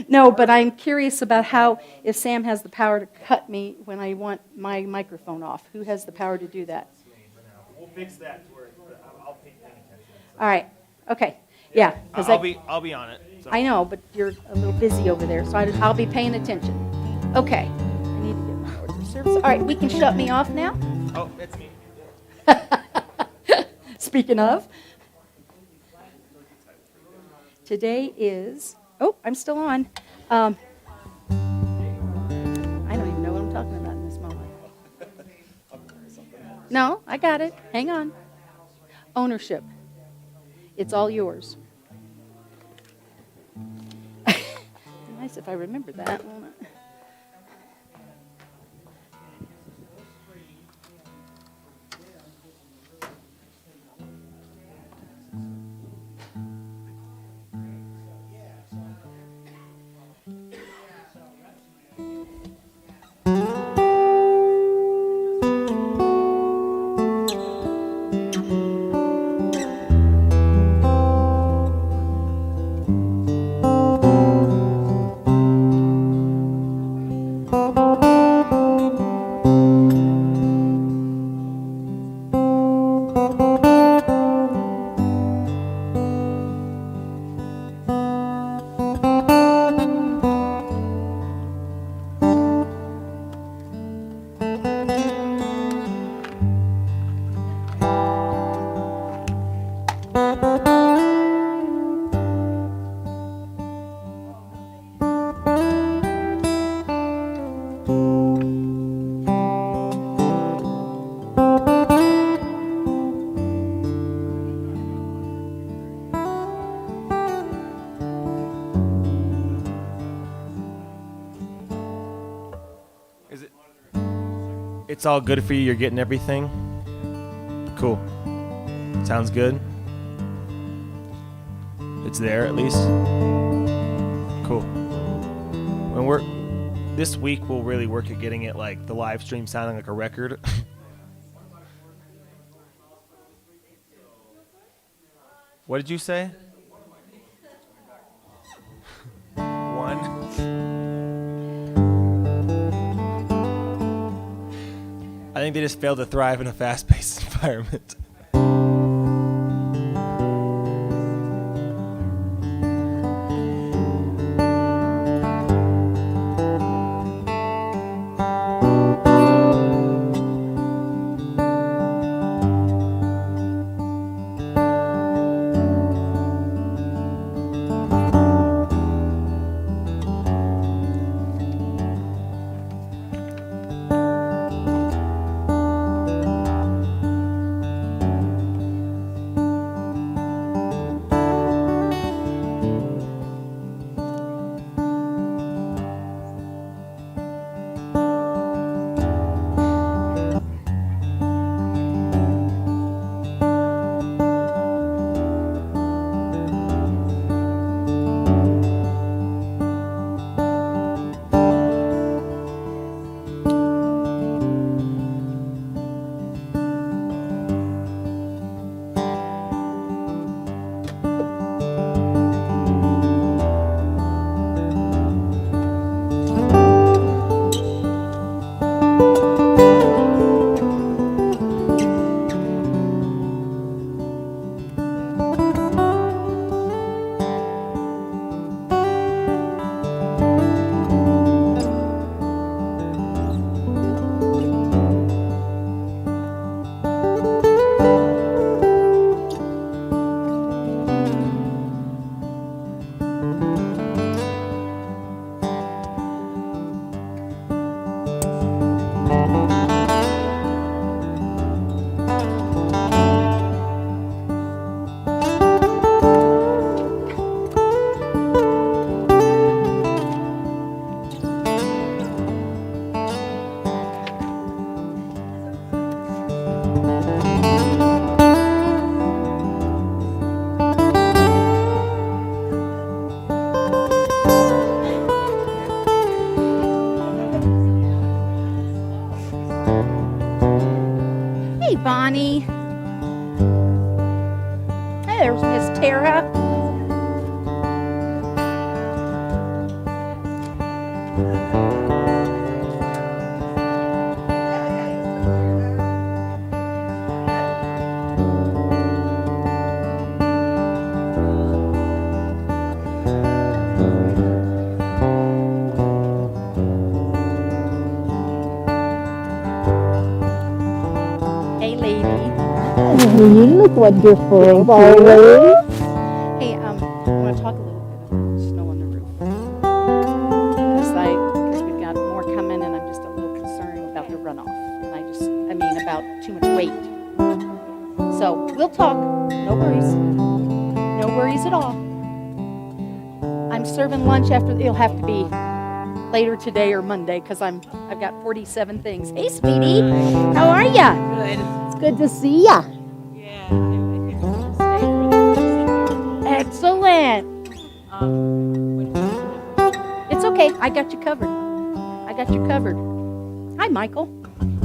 No, but I'm curious about if Sam has the power to cut me when I want my microphone off. Who has the power to do that? We'll fix that to where I'll pay attention. So. All right. Okay. Yeah. I'll be on it. So. I know, but you're a little busy over there, so I'll be paying attention. Okay. I need to get my order of service. All right, we can shut me off now. Oh, that's me. Speaking of, today is. Oh, I'm still on. I don't even know what I'm talking about in this moment. No, I got it. Hang on. Ownership. It's all yours. Nice if I remember that, won't it? It's all good for you. You're getting everything. Cool. Sounds good. It's there at least. Cool. This week we'll really work at getting it like the live stream sounding like a record. What did you say? One. I think they just failed to thrive in a fast-paced environment. Bonnie. Hey, there's Miss Tara. Hey, lady. Oh, you look wonderful, Violet. Hey, I want to talk a little bit about snow on the roof. Because we've got more coming, and I'm just a little concerned about the runoff. And about too much weight. So we'll talk. No worries. No worries at all. I'm serving lunch after. It'll have to be later today or Monday because I've got 47 things. Hey, sweetie, how are ya? Good. It's good to see ya. Yeah, I think we'll stay for the Excellent. what It's okay. I got you covered. Hi, Michael.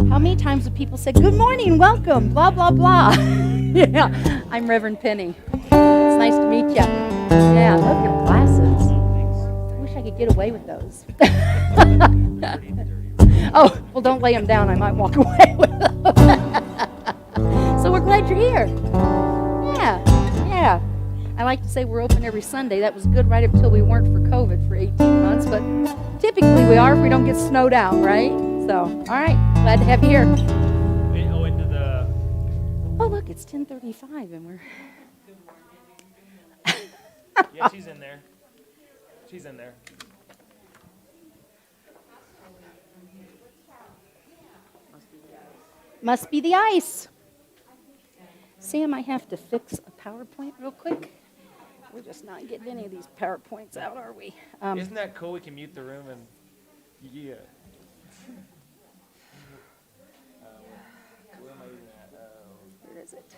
How many times have people said, good morning, welcome, blah, blah, blah? Yeah, I'm Rev Penni. It's nice to meet you. Yeah, I love your glasses. I wish I could get away with those. Oh, well, don't lay them down. I might walk away with them. So we're glad you're here. Yeah. I like to say we're open every Sunday. That was good right up until we weren't for COVID for 18 months, but typically we are if we don't get snowed out, right? So, all right, glad to have you here. Into the. Oh, look, it's 10:35 and we're... Yeah, she's in there. Must be the ice. Sam, I have to fix a PowerPoint real quick. We're just not getting any of these PowerPoints out, are we? Isn't that cool? We can mute the room and. Yeah. Where am I even at? Where is it?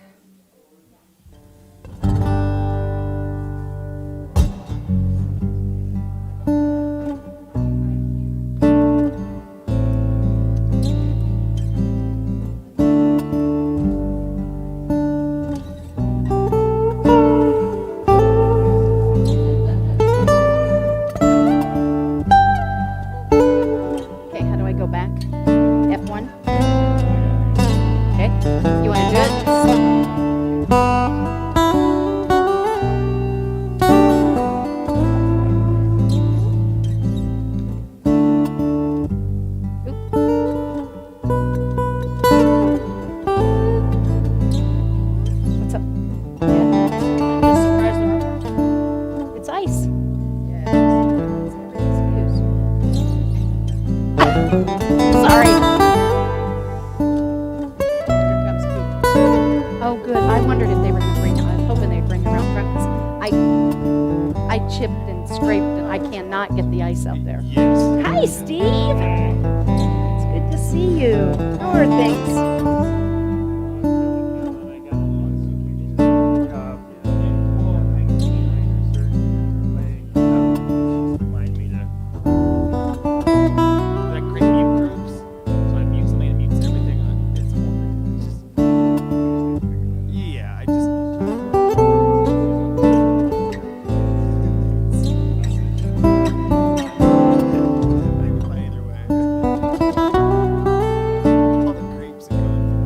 Okay, how do I go back? F1? Okay, you want to do it? What's up? Yeah. Just surprised there aren't. It's ice. Sorry. Here comes Pete. Oh, good. I wondered if they were going to bring it. I was hoping they'd bring it around front because I chipped and scraped and I cannot get the ice out there. Yes. Hi, Steve. It's good to see you. How are things? Remind me to. I create mute groups, so I mute somebody and mutes everything. It's yeah, I just. I can play either way. All the creeps are going.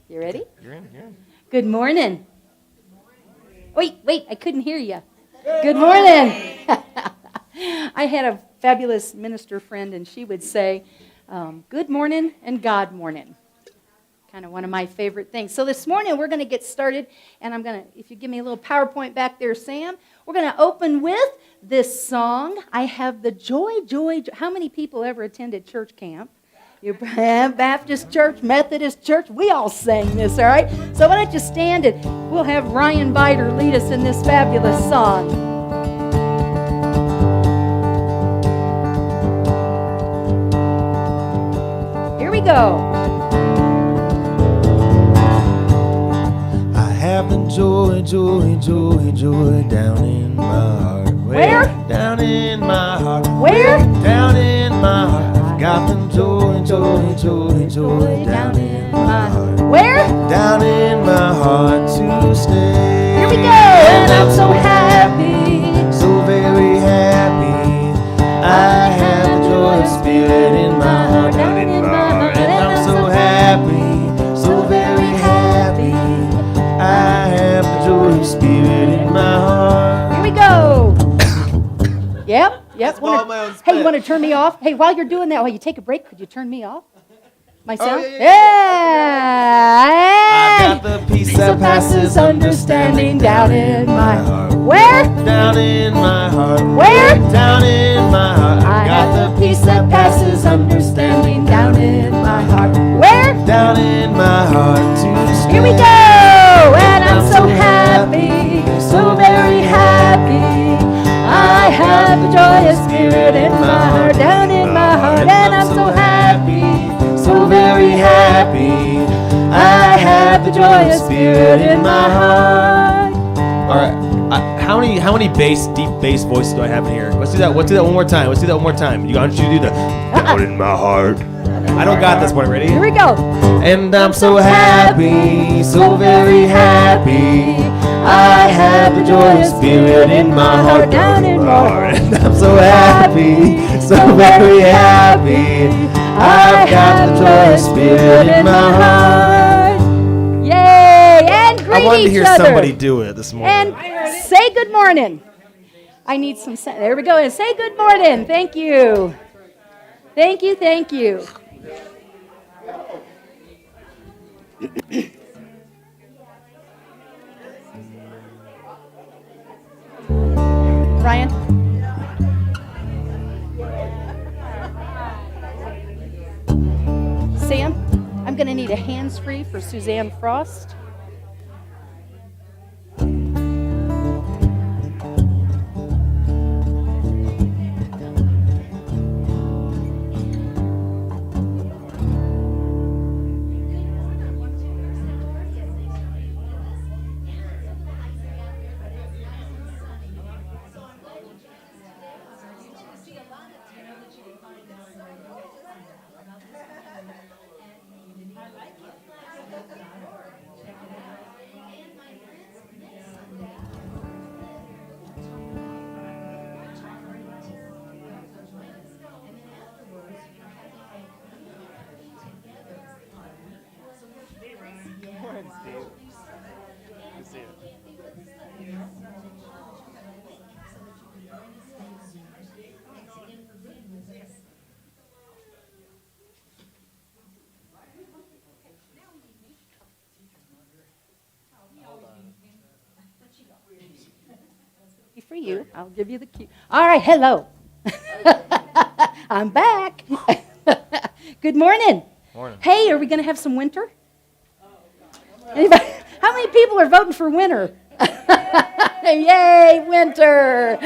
You ready? You're in. Good morning. Wait, I couldn't hear you. Good morning. I had a fabulous minister friend, and she would say, good morning and God morning. Kind of one of my favorite things. So this morning we're going to get started, and I'm going to, if you give me a little PowerPoint back there, Sam, we're going to open with this song. I have the joy. How many people ever attended church camp? Your Baptist church, Methodist church, we all sang this, all right? So why don't you stand and we'll have Ryan Biter lead us in this fabulous song. Here we go. I have the joy down in my heart. Where? Down in my heart. Where? Down in my heart. I've got the joy down in my heart. Where? Down in my heart to stay. Here we go. And I'm so happy. So very happy. I have the joy spirit in my heart. Down in my heart. And I'm so happy. So very happy. I have the joy spirit in my heart. Here we go. Yep. all my own Hey, you spit. want to turn me off? Hey, while you're doing that, while you take a break, could you turn me off? My sound? I've got the peace that passes understanding down in my heart. Where? Down in my heart. Where? Down in my heart. I got the peace that passes understanding down in my heart. Where? Down in my heart to stay. Here we go. And I'm so happy, so very happy. I have the joyous spirit in my heart, down in my heart, and I'm so happy, so very happy. I have the joyous spirit in my heart. All right. How many deep bass voices do I have in here? Let's do that one more time. Why don't you do the down in my heart? I don't got this one. Ready? Here we go. And I'm so happy, so very happy. I have the joyous spirit in my heart, down in my heart. And I'm so happy, so very happy. I've got the joyous spirit in my heart. Yay! And greet I wanted to each hear other. somebody do it this morning. And say good morning. I need some. There we go. And say good morning. Thank you. Thank you. Ryan? Sam, I'm going to need a hands-free for Suzanne Frost. For you, I'll give you the cue. All right, hello. I'm back. Good morning. Morning. Hey, are we going to have some winter? Anybody? How many people are voting for winter? Yay, winter.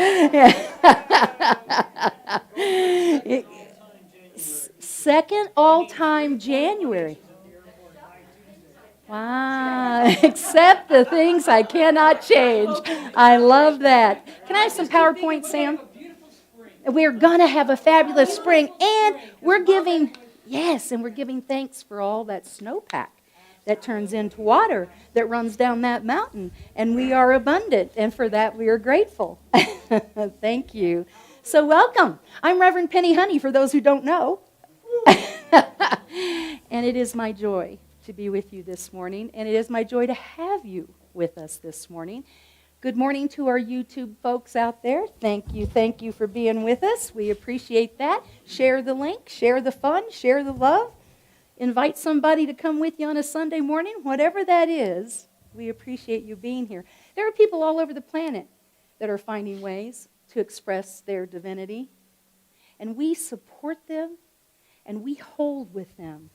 Second all-time January. Wow, except the things I cannot change. I love that. Can I have some PowerPoint, Sam? We're going to have a fabulous spring, and we're giving thanks for all that snowpack that turns into water that runs down that mountain, and we are abundant, and for that we are grateful. Thank you. So welcome. I'm Rev Penni, for those who don't know. And And it is my joy to be with you this morning, and it is my joy to have you with us this morning. Good morning to our YouTube folks out there. Thank you for being with us. We appreciate that. Share the link, share the fun, share the love. Invite somebody to come with you on a Sunday morning, whatever that is. We appreciate you being here. There are people all over the planet that are finding ways to express their divinity, and we support them and we hold with them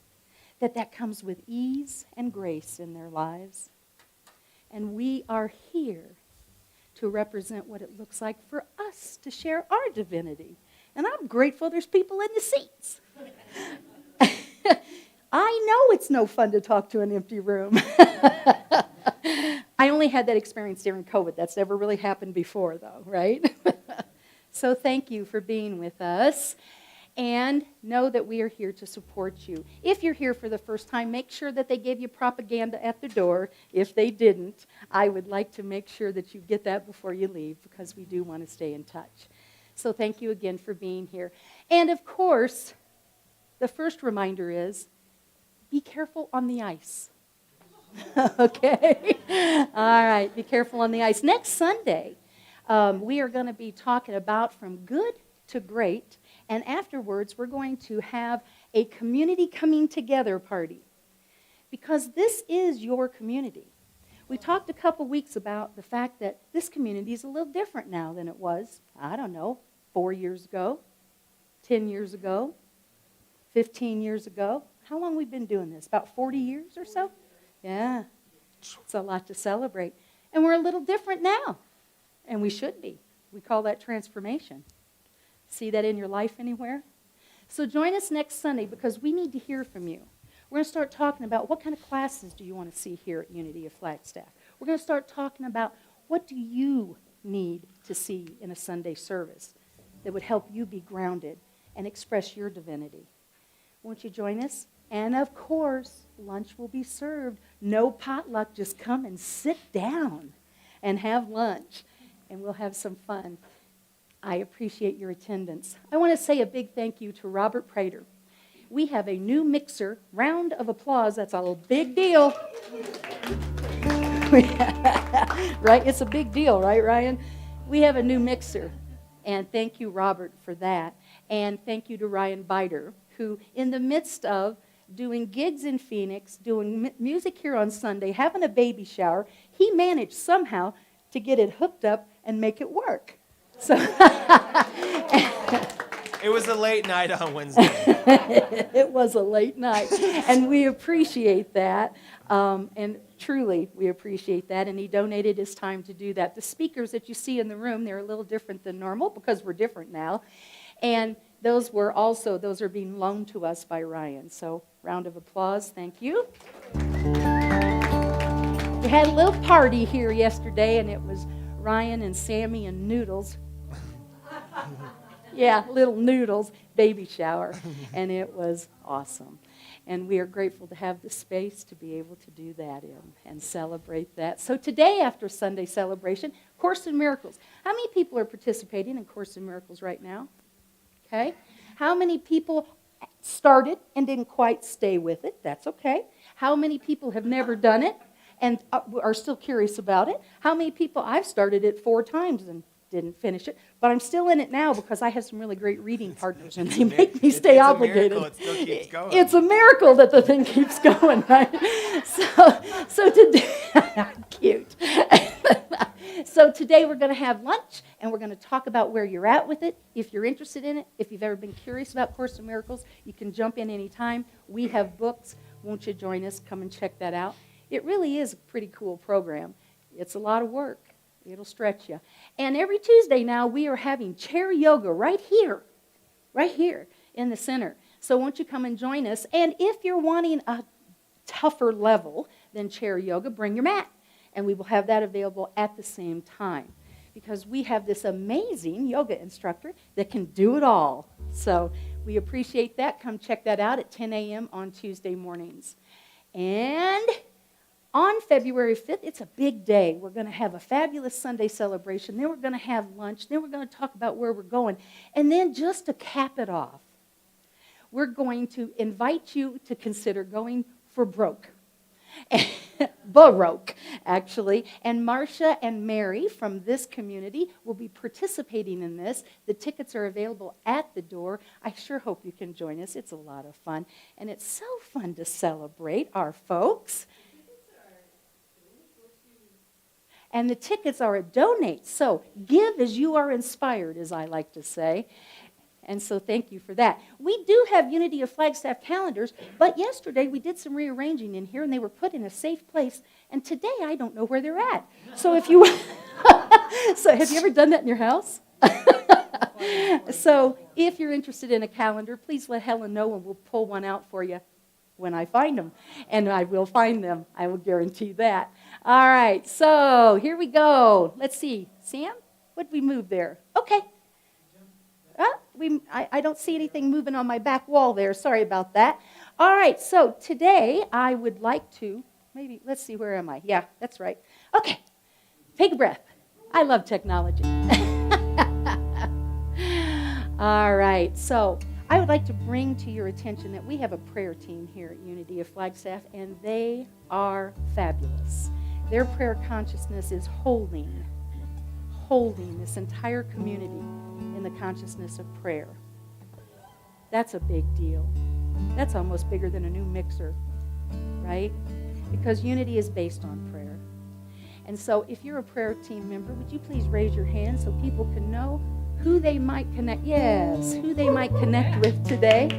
that comes with ease and grace in their lives. And we are here to represent what it looks like for us to share our divinity. And I'm grateful there's people in the seats. I know it's no fun to talk to an empty room. I only had that experience during COVID. That's never really happened before, though, right? So thank you for being with us. And know that we are here to support you. If you're here for the first time, make sure that they gave you propaganda at the door. If they didn't, I would like to make sure that you get that before you leave, because we do want to stay in touch. So thank you again for being here. And of course, the first reminder is, be careful on the ice. Okay? All right, be careful on the ice. Next Sunday, we are going to be talking about from good to great. And afterwards, we're going to have a community coming together party, because this is your community. We talked a couple weeks about the fact that this community is a little different now than it was, 4 years ago, 10 years ago, 15 years ago. How long have we been doing this? About 40 years or so? Yeah, it's a lot to celebrate. And we're a little different now, and we should be. We call that transformation. See that in your life anywhere? So join us next Sunday, because we need to hear from you. We're going to start talking about what kind of classes do you want to see here at Unity of Flagstaff. We're going to start talking about what do you need to see in a Sunday service that would help you be grounded and express your divinity. Won't you join us? And of course, lunch will be served. No potluck, just come and sit down and have lunch, and we'll have some fun. I appreciate your attendance. I want to say a big thank you to Robert Prater. We have a new mixer. Round of applause. That's a big deal. Right? It's a big deal, right, Ryan? We have a new mixer. And thank you, Robert, for that. And thank you to Ryan Biter, who, in the midst of doing gigs in Phoenix, doing music here on Sunday, having a baby shower, he managed somehow to get it hooked up and make it work. So It was a late night on Wednesday. It was a late night, and we appreciate that. And truly, we appreciate that. And he donated his time to do that. The speakers that you see in the room, they're a little different than normal because we're different now. And those are being loaned to us by Ryan. So, round of applause. Thank you. We had a little party here yesterday, and it was Ryan and Sammy and Noodles. Yeah, little Noodles baby shower, and it was awesome. And we are grateful to have the space to be able to do that in and celebrate that. So today, after Sunday celebration, Course in Miracles. How many people are participating in Course in Miracles right now? Okay. How many people started and didn't quite stay with it? That's okay. How many people have never done it and are still curious about it? How many people, I've started it 4 times and didn't finish it, but I'm still in it now because I have some really great reading partners, and they make me stay obligated. It's a miracle. It still keeps going. It's a miracle that the thing keeps going, right? So today, cute. So today we're going to have lunch, and we're going to talk about where you're at with it. If you're interested in it, if you've ever been curious about Course in Miracles, you can jump in anytime. We have books. Won't you join us? Come and check that out. It really is a pretty cool program. It's a lot of work. It'll stretch you. And every Tuesday now, we are having chair yoga right here in the center. So won't you come and join us? And if you're wanting a tougher level than chair yoga, bring your mat. And we will have that available at the same time, because we have this amazing yoga instructor that can do it all. So we appreciate that. Come check that out at 10 a.m. on Tuesday mornings. And on February 5th, it's a big day. We're going to have a fabulous Sunday celebration. Then we're going to have lunch. Then we're going to talk about where we're going. And then just to cap it off, we're going to invite you to consider going for broke. Baroque, actually. And Marcia and Mary from this community will be participating in this. The tickets are available at the door. I sure hope you can join us. It's a lot of fun. And it's so fun to celebrate our folks. And the tickets are a donate. So give as you are inspired, as I like to say. And so thank you for that. We do have Unity of Flagstaff calendars, but yesterday we did some rearranging in here, and they were put in a safe place. And today I don't know where they're at. So if you, so have you ever done that in your house? So if you're interested in a calendar, please let Helen know, and we'll pull one out for you when I find them. And I will find them. I will guarantee that. All right. So here we go. Let's see. Sam, what did we move there? Okay. I don't see anything moving on my back wall there. Sorry about that. All right, so today I would like to, let's see, where am I? Yeah, that's right. Okay, take a breath. I love technology. All right, so I would like to bring to your attention that we have a prayer team here at Unity of Flagstaff, and they are fabulous. Their prayer consciousness is holding this entire community in the consciousness of prayer. That's a big deal. That's almost bigger than a new mixer, right? Because unity is based on prayer. And so if you're a prayer team member, would you please raise your hand so people can know who they might connect, who they might connect with today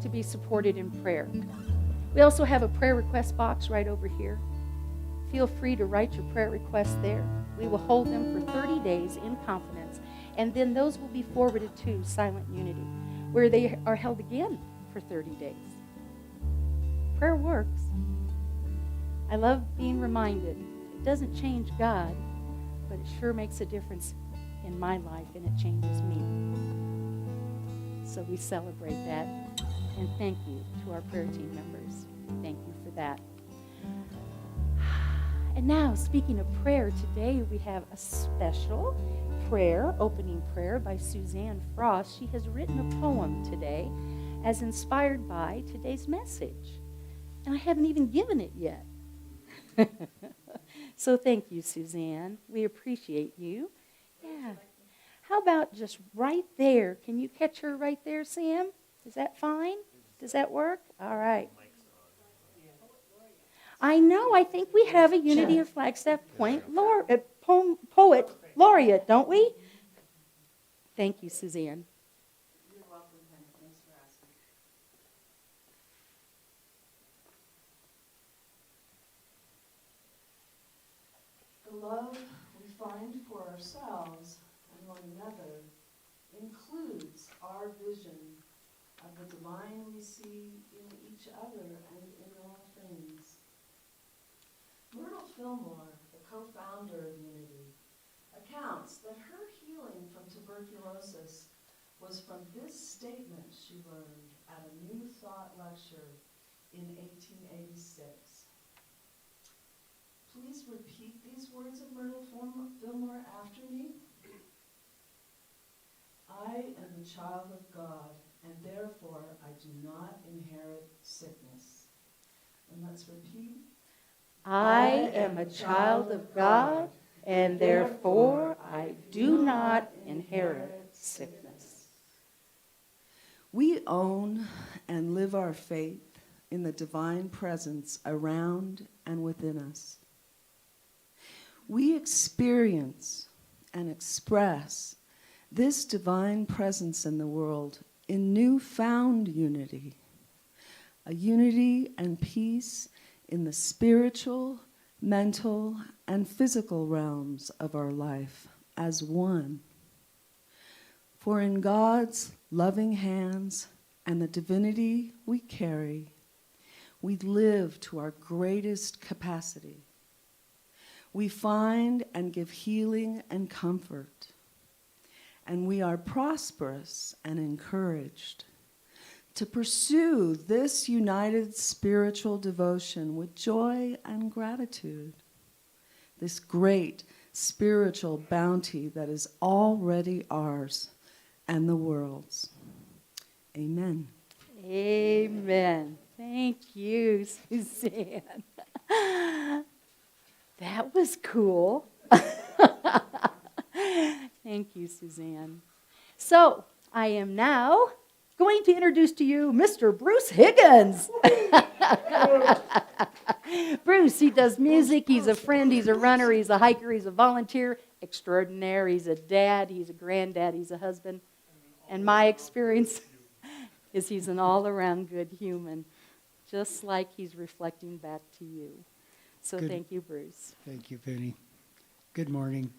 to be supported in prayer. We also have a prayer request box right over here. Feel free to write your prayer requests there. We will hold them for 30 days in confidence, and then those will be forwarded to Silent Unity, where they are held again for 30 days. Prayer works. I love being reminded. It doesn't change God, but it sure makes a difference in my life, and it changes me. So we celebrate that, and thank you to our prayer team members. Thank you for that. And now, speaking of prayer, today we have a special prayer, opening prayer by Suzanne Frost. She has written a poem today as inspired by today's message. And I haven't even given it yet. So thank you, Suzanne. We appreciate you. Yeah. How about just right there? Can you catch her right there, Sam? Is that fine? Does that work? All right. I know. I think we have a Unity of Flagstaff poet laureate, don't we? Thank you, Suzanne. You're welcome, Penny. Thanks for asking. The love we find for ourselves and one another includes our vision of the divine we see in each other and in all things. Myrtle Fillmore, the co-founder of Unity, accounts that her healing from tuberculosis was from this statement she learned at a New Thought lecture in 1886. Please repeat these words of Myrtle Fillmore after me. I am the child of God, and therefore I do not inherit sickness. And let's repeat. I am a child of God, and therefore I do not inherit sickness. We own and live our faith in the divine presence around and within us. We experience and express this divine presence in the world in newfound unity, a unity and peace in the spiritual, mental, and physical realms of our life as one. For in God's loving hands and the divinity we carry, we live to our greatest capacity. We find and give healing and comfort, and we are prosperous and encouraged to pursue this united spiritual devotion with joy and gratitude, this great spiritual bounty that is already ours and the world's. Amen. Amen. Thank you, Suzanne. That was cool. Thank you, Suzanne. So, I am now going to introduce to you Mr. Bruce Higgins. Bruce, he does music, he's a friend, he's a runner, he's a hiker, he's a volunteer extraordinaire, he's a dad, he's a granddad, he's a husband. And my experience is he's an all-around good human, just like he's reflecting back to you. So thank you, Bruce. Thank you, Penny. Good morning.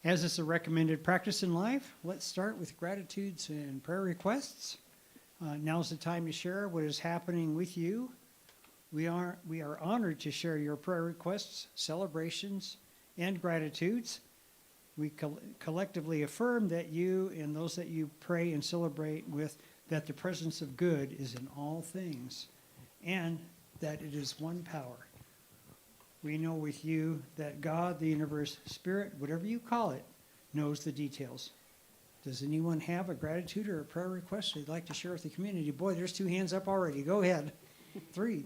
As is a recommended practice in life, let's start with gratitudes and prayer requests. Now's the time to share what is happening with you. We are honored to share your prayer requests, celebrations, and gratitudes. We collectively affirm that you and those that you pray and celebrate with, that the presence of good is in all things, and that it is one power. We know with you that God, the universe, spirit, whatever you call it, knows the details. Does anyone have a gratitude or a prayer request they'd like to share with the community? Boy, there's 2 hands up already. Go ahead. 3.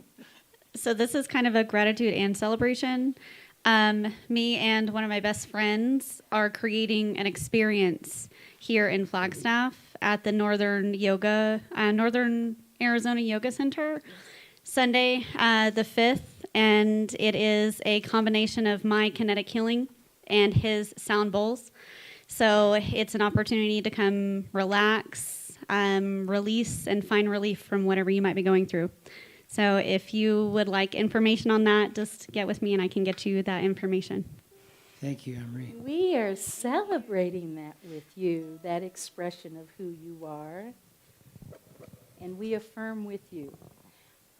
So this is kind of a gratitude and celebration. Me and one of my best friends are creating an experience here in Flagstaff at the Northern Arizona Yoga Center, Sunday the 5th, and it is a combination of my kinetic healing and his sound bowls. So it's an opportunity to come relax, release, and find relief from whatever you might be going through. So if you would like information on that, just get with me and I can get you that information. Thank you, Emery. We are celebrating that with you, that expression of who you are. And we affirm with you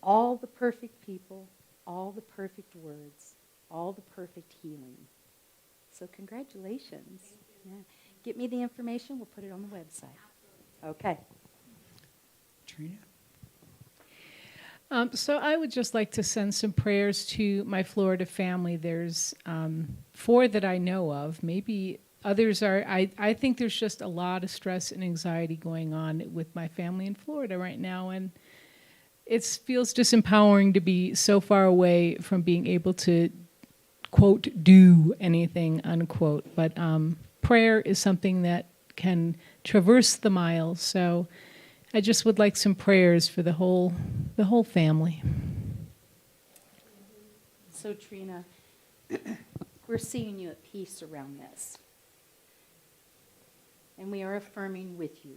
all the perfect people, all the perfect words, all the perfect healing. So congratulations. Yeah. Get me the information. We'll put it on the website. Okay. Trina? So I would just like to send some prayers to my Florida family. There's 4 that I know of. Maybe others are. I think there's just a lot of stress and anxiety going on with my family in Florida right now. And it feels disempowering to be so far away from being able to, quote, do anything, unquote. But prayer is something that can traverse the miles. So I just would like some prayers for the whole family. So Trina, we're seeing you at peace around this. And we are affirming with you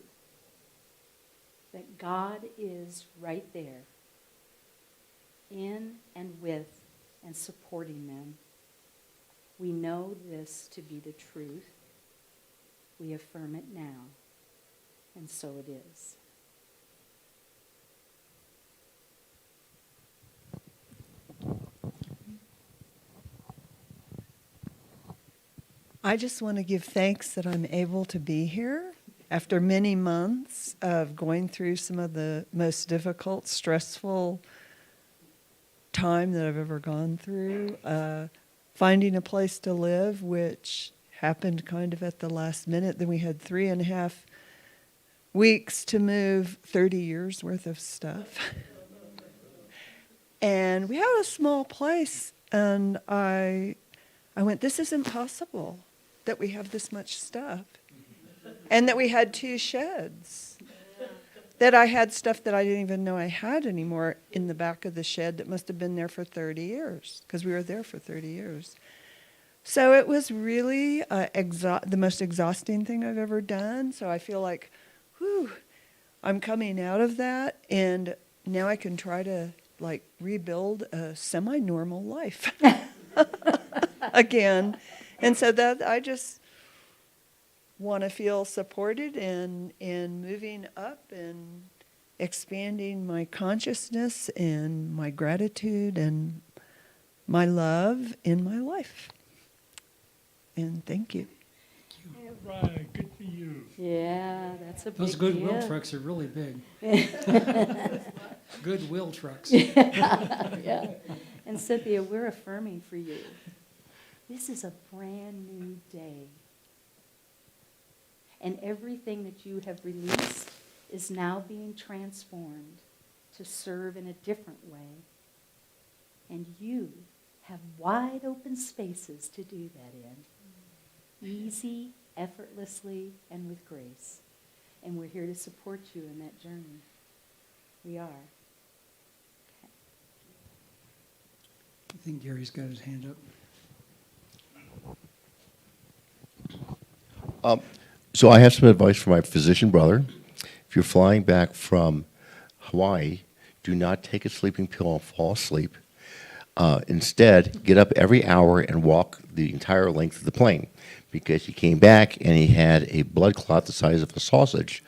that God is right there in and with and supporting them. We know this to be the truth. We affirm it now. And so it is. I just want to give thanks that I'm able to be here after many months of going through some of the most difficult, stressful time that I've ever gone through. Finding a place to live, which happened kind of at the last minute. Then we had 3.5 weeks to move 30 years worth of stuff. And we had a small place, and I went, this isn't possible that we have this much stuff. And that we had 2 sheds. That I had stuff that I didn't even know I had anymore in the back of the shed that must have been there for 30 years, because we were there for 30 years. So it was really the most exhausting thing I've ever done. So I feel like, whew, I'm coming out of that, and now I can try to rebuild a semi-normal life again. And so that I just want to feel supported in moving up and expanding my consciousness and my gratitude and my love in my life. And thank you. All right, good for you. Yeah, that's a big Those Goodwill deal. trucks are really big. Goodwill trucks. Yeah. And Cynthia, we're affirming for you. This is a brand new day. And everything that you have released is now being transformed to serve in a different way. And you have wide open spaces to do that in. Easy, effortlessly, and with grace. And we're here to support you in that journey. We are. Okay. I think Gary's got his hand up. So I have some advice for my physician brother. If you're flying back from Hawaii, do not take a sleeping pill and fall asleep. Instead, get up every hour and walk the entire length of the plane, because he came back and he had a blood clot the size of a sausage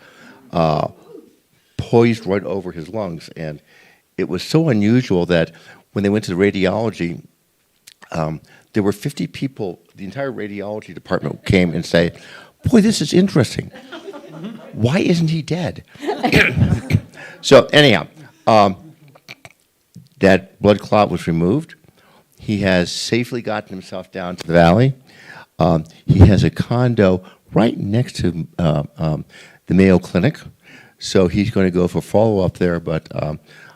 poised right over his lungs. And it was so unusual that when they went to the radiology, there were 50 people, the entire radiology department came and said, "Boy, this is interesting. Why isn't he dead?" So anyhow, that blood clot was removed. He has safely gotten himself down to the valley. He has a condo right next to the Mayo Clinic, so he's going to go for follow-up there. But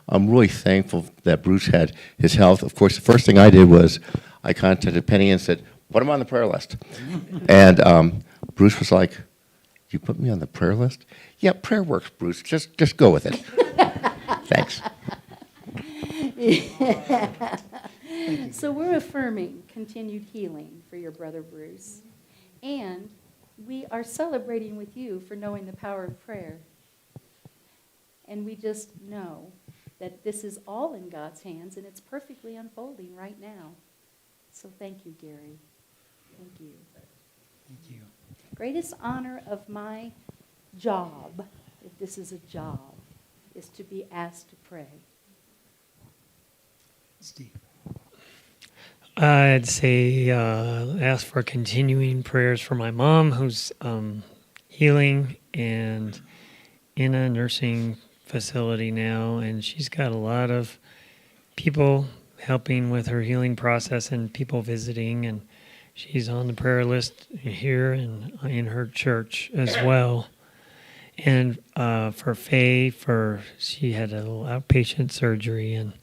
I'm really thankful that Bruce had his health. Of course, the first thing I did was I contacted Penny and said, "Put him on the prayer list." And Bruce was like, "You put me on the prayer list?" "Yeah, prayer works, Bruce. Just go with it." Thanks. So we're affirming continued healing for your brother Bruce. And we are celebrating with you for knowing the power of prayer. And we just know that this is all in God's hands and it's perfectly unfolding right now. So thank you, Gary. Thank you. Thank you. Greatest honor of my job, if this is a job, is to be asked to pray. Steve. I'd say ask for continuing prayers for my mom, who's healing and in a nursing facility now, and she's got a lot of people helping with her healing process and people visiting, and she's on the prayer list here and in her church as well. And for Faye, she had a little outpatient surgery, and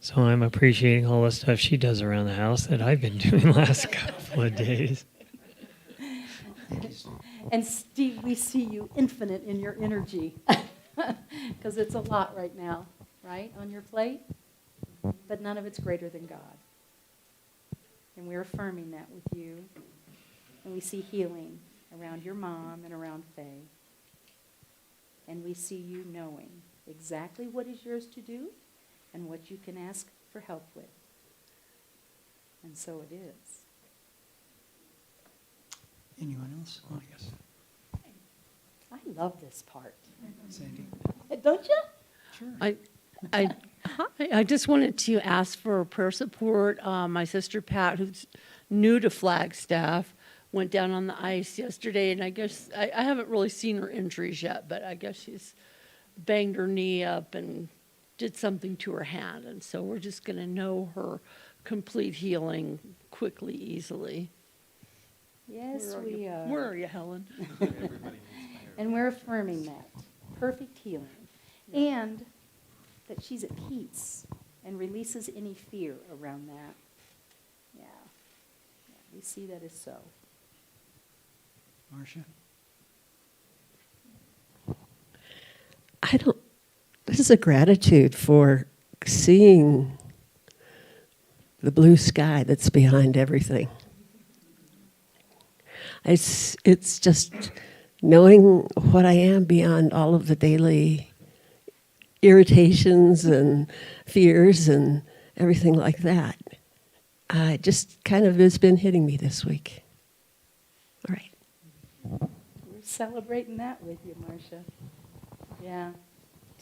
so I'm appreciating all the stuff she does around the house that I've been doing the last couple of days. And Steve, we see you infinite in your energy, because it's a lot right now, right, on your plate? But none of it's greater than God. And we're affirming that with you. And we see healing around your mom and around Faye. And we see you knowing exactly what is yours to do and what you can ask for help with. And so it is. Anyone else? Oh, yes. I love this part. Sandy. Don't you? Sure. I just wanted to ask for prayer support. My sister Pat, who's new to Flagstaff, went down on the ice yesterday, and I guess I haven't really seen her injuries yet, but I guess she's banged her knee up and did something to her hand, and so we're just going to know her complete healing quickly, easily. Yes, we are. Where are you, Helen? And we're affirming that. Perfect healing. And that she's at peace and releases any fear around that. Yeah. We see that as so. Marcia? This is a gratitude for seeing the blue sky that's behind everything. It's just knowing what I am beyond all of the daily irritations and fears and everything like that. Just kind of has been hitting me this week. All right. We're celebrating that with you, Marcia. Yeah.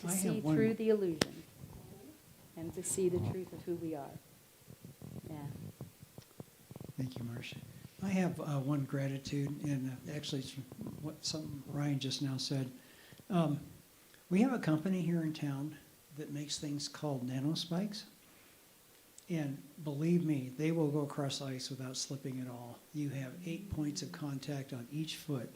To I see have one through more. the illusion and to see the truth of who we are. Yeah. Thank you, Marcia. I have one gratitude, and actually it's something Ryan just now said. We have a company here in town that makes things called nanospikes. And believe me, they will go across ice without slipping at all. You have 8 points of contact on each foot.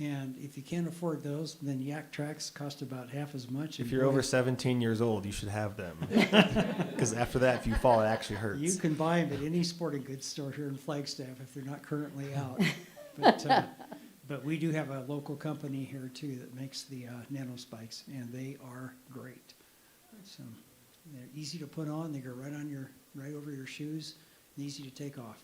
And if you can't afford those, then yak tracks cost about half as much. If and you're boy, over 17 years old, you should have them. Because after that, if you fall, it actually hurts. you can buy them at any sporting goods store here in Flagstaff if they're not currently out. But we do have a local company here too that makes the nano spikes, and they are great. So they're easy to put on. They go right over your shoes, and easy to take off.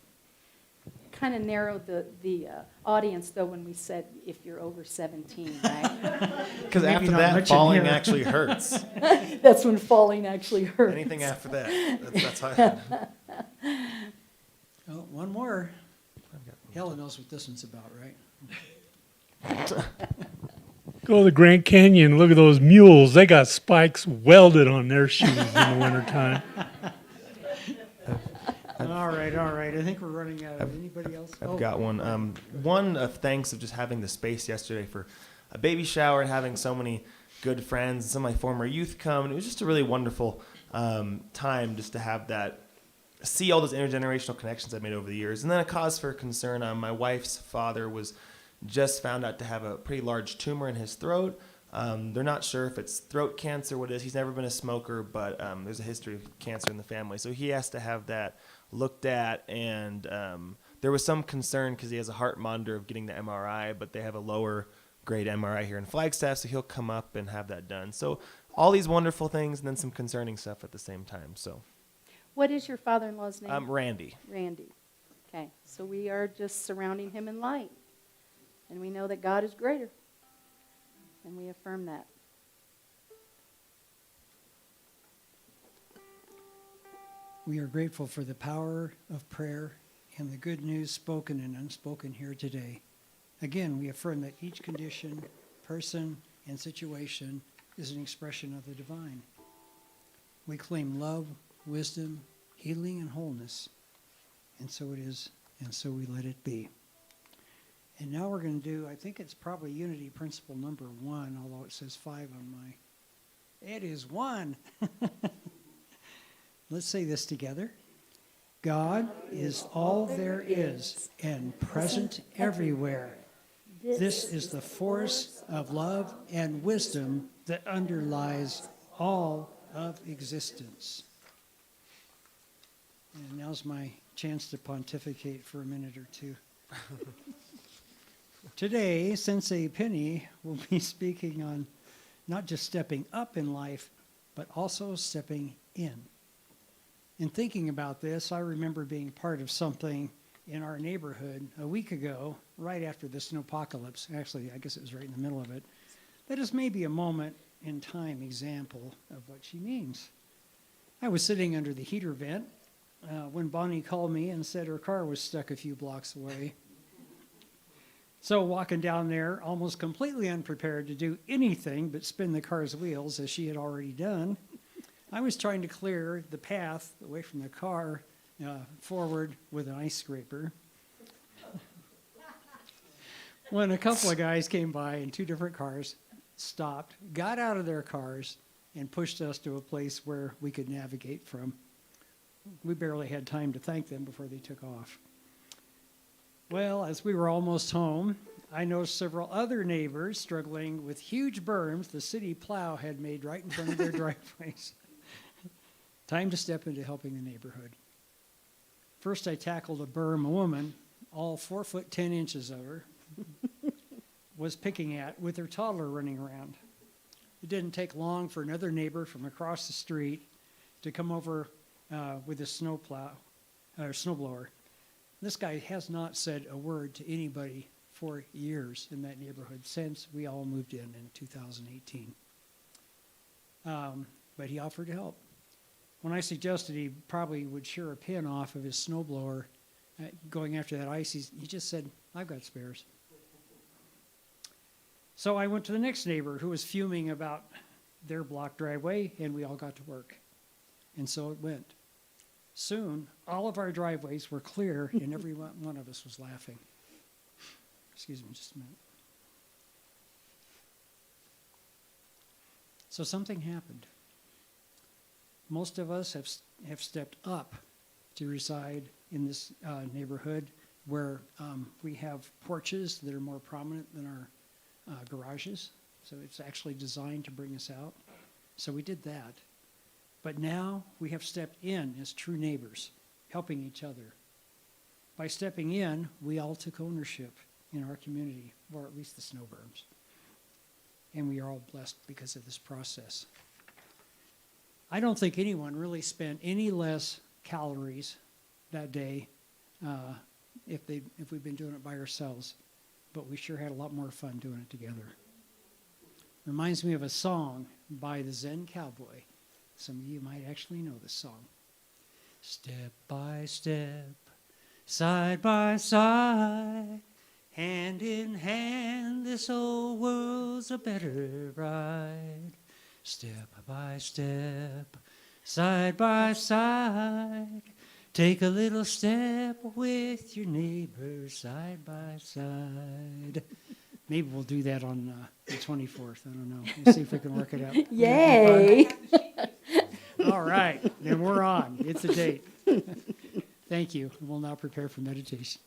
Kind of narrowed the audience, though, when we said if you're over 17, right? Because Maybe after not that, much in falling here. actually hurts. That's when falling actually hurts. Anything after that, that's how Oh, one more. Helen knows what this one's about, right? Go to the Grand Canyon, look at those mules. They got spikes welded on their shoes in the wintertime. All right. I think we're running out of anybody else. I've got one. One of thanks of just having the space yesterday for a baby shower and having so many good friends and some of my former youth come. And it was just a really wonderful time just to have that, see all those intergenerational connections I've made over the years. And then a cause for concern. My wife's father was just found out to have a pretty large tumor in his throat. They're not sure if it's throat cancer, what it is. He's never been a smoker, but there's a history of cancer in the family. So he has to have that looked at, and there was some concern because he has a heart monitor of getting the MRI, but they have a lower grade MRI here in Flagstaff, so he'll come up and have that done. So all these wonderful things and then some concerning stuff at the same time. So What is your father-in-law's name? Randy. Randy. Okay, so we are just surrounding him in light. And we know that God is greater. And we affirm that. We are grateful for the power of prayer and the good news spoken and unspoken here today. Again, we affirm that each condition, person, and situation is an expression of the divine. We claim love, wisdom, healing, and wholeness. And so it is, and so we let it be. And now we're going to do, I think it's probably unity principle number 1, although it says 5 on my. It is 1. Let's say this together. God is all there is and present everywhere. This is the force of love and wisdom that underlies all of existence. And now's my chance to pontificate for a minute or two. Today, Sensei Penni will be speaking on not just stepping up in life, but also stepping in. In thinking about this, I remember being part of something in our neighborhood a week ago, right after the snowpocalypse. Actually, I guess it was right in the middle of it. That is maybe a moment in time example of what she means. I was sitting under the heater vent when Bonnie called me and said her car was stuck a few blocks away. So walking down there, almost completely unprepared to do anything but spin the car's wheels, as she had already done, I was trying to clear the path away from the car forward with an ice scraper. When a couple of guys came by in 2 different cars, stopped, got out of their cars, and pushed us to a place where we could navigate from. We barely had time to thank them before they took off. Well, as we were almost home, I noticed several other neighbors struggling with huge berms the city plow had made right in front of their driveways. Time to step into helping the neighborhood. First, I tackled a berm a woman, all 4 foot 10 inches of her, was picking at with her toddler running around. It didn't take long for another neighbor from across the street to come over with a snowblower. This guy has not said a word to anybody for years in that neighborhood since we all moved in 2018. But he offered to help. When I suggested he probably would shear a pin off of his snowblower going after that ice, he just said, "I've got spares." So I went to the next neighbor who was fuming about their block driveway, and we all got to work. And so it went. Soon, all of our driveways were clear, and every one of us was laughing. Excuse me just a minute. So something happened. Most of us have stepped up to reside in this neighborhood where we have porches that are more prominent than our garages. So it's actually designed to bring us out. So we did that. But now we have stepped in as true neighbors, helping each other. By stepping in, we all took ownership in our community, or at least the snow berms. And we are all blessed because of this process. I don't think anyone really spent any less calories that day if we've been doing it by ourselves, but we sure had a lot more fun doing it together. Reminds me of a song by the Zen Cowboy. Some of you might actually know this song. Step by step, side by side, hand in hand, this old world's a better ride. Step by step, side by side, take a little step with your neighbor side by side. Maybe we'll do that on the 24th. I don't know. We'll see if we can work it out. Yay! All right, then we're on. It's a date. Thank you. We'll now prepare for meditation.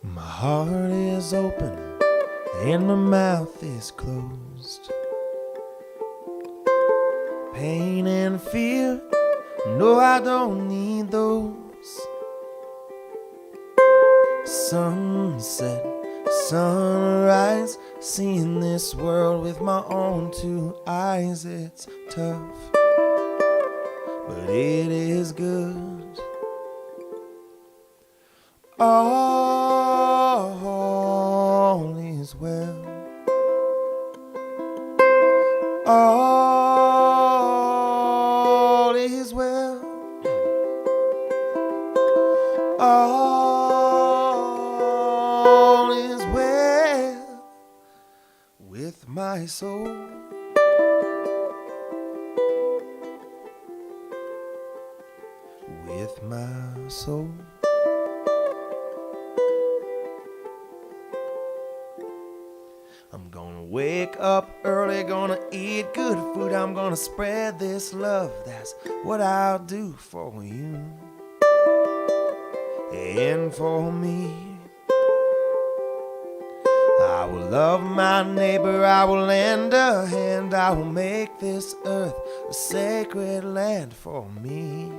My heart is open and my mouth is closed. Pain and fear, no, I don't need those. Sunset, sunrise, seeing this world with my own two eyes. It's tough, but it is good. All is well. All is well. All is well with my soul. With my soul. I'm gonna wake up early, gonna eat good food. I'm gonna spread this love, that's what I'll do for you and for me. I will love my neighbor, I will lend a hand, I will make this earth a sacred land for me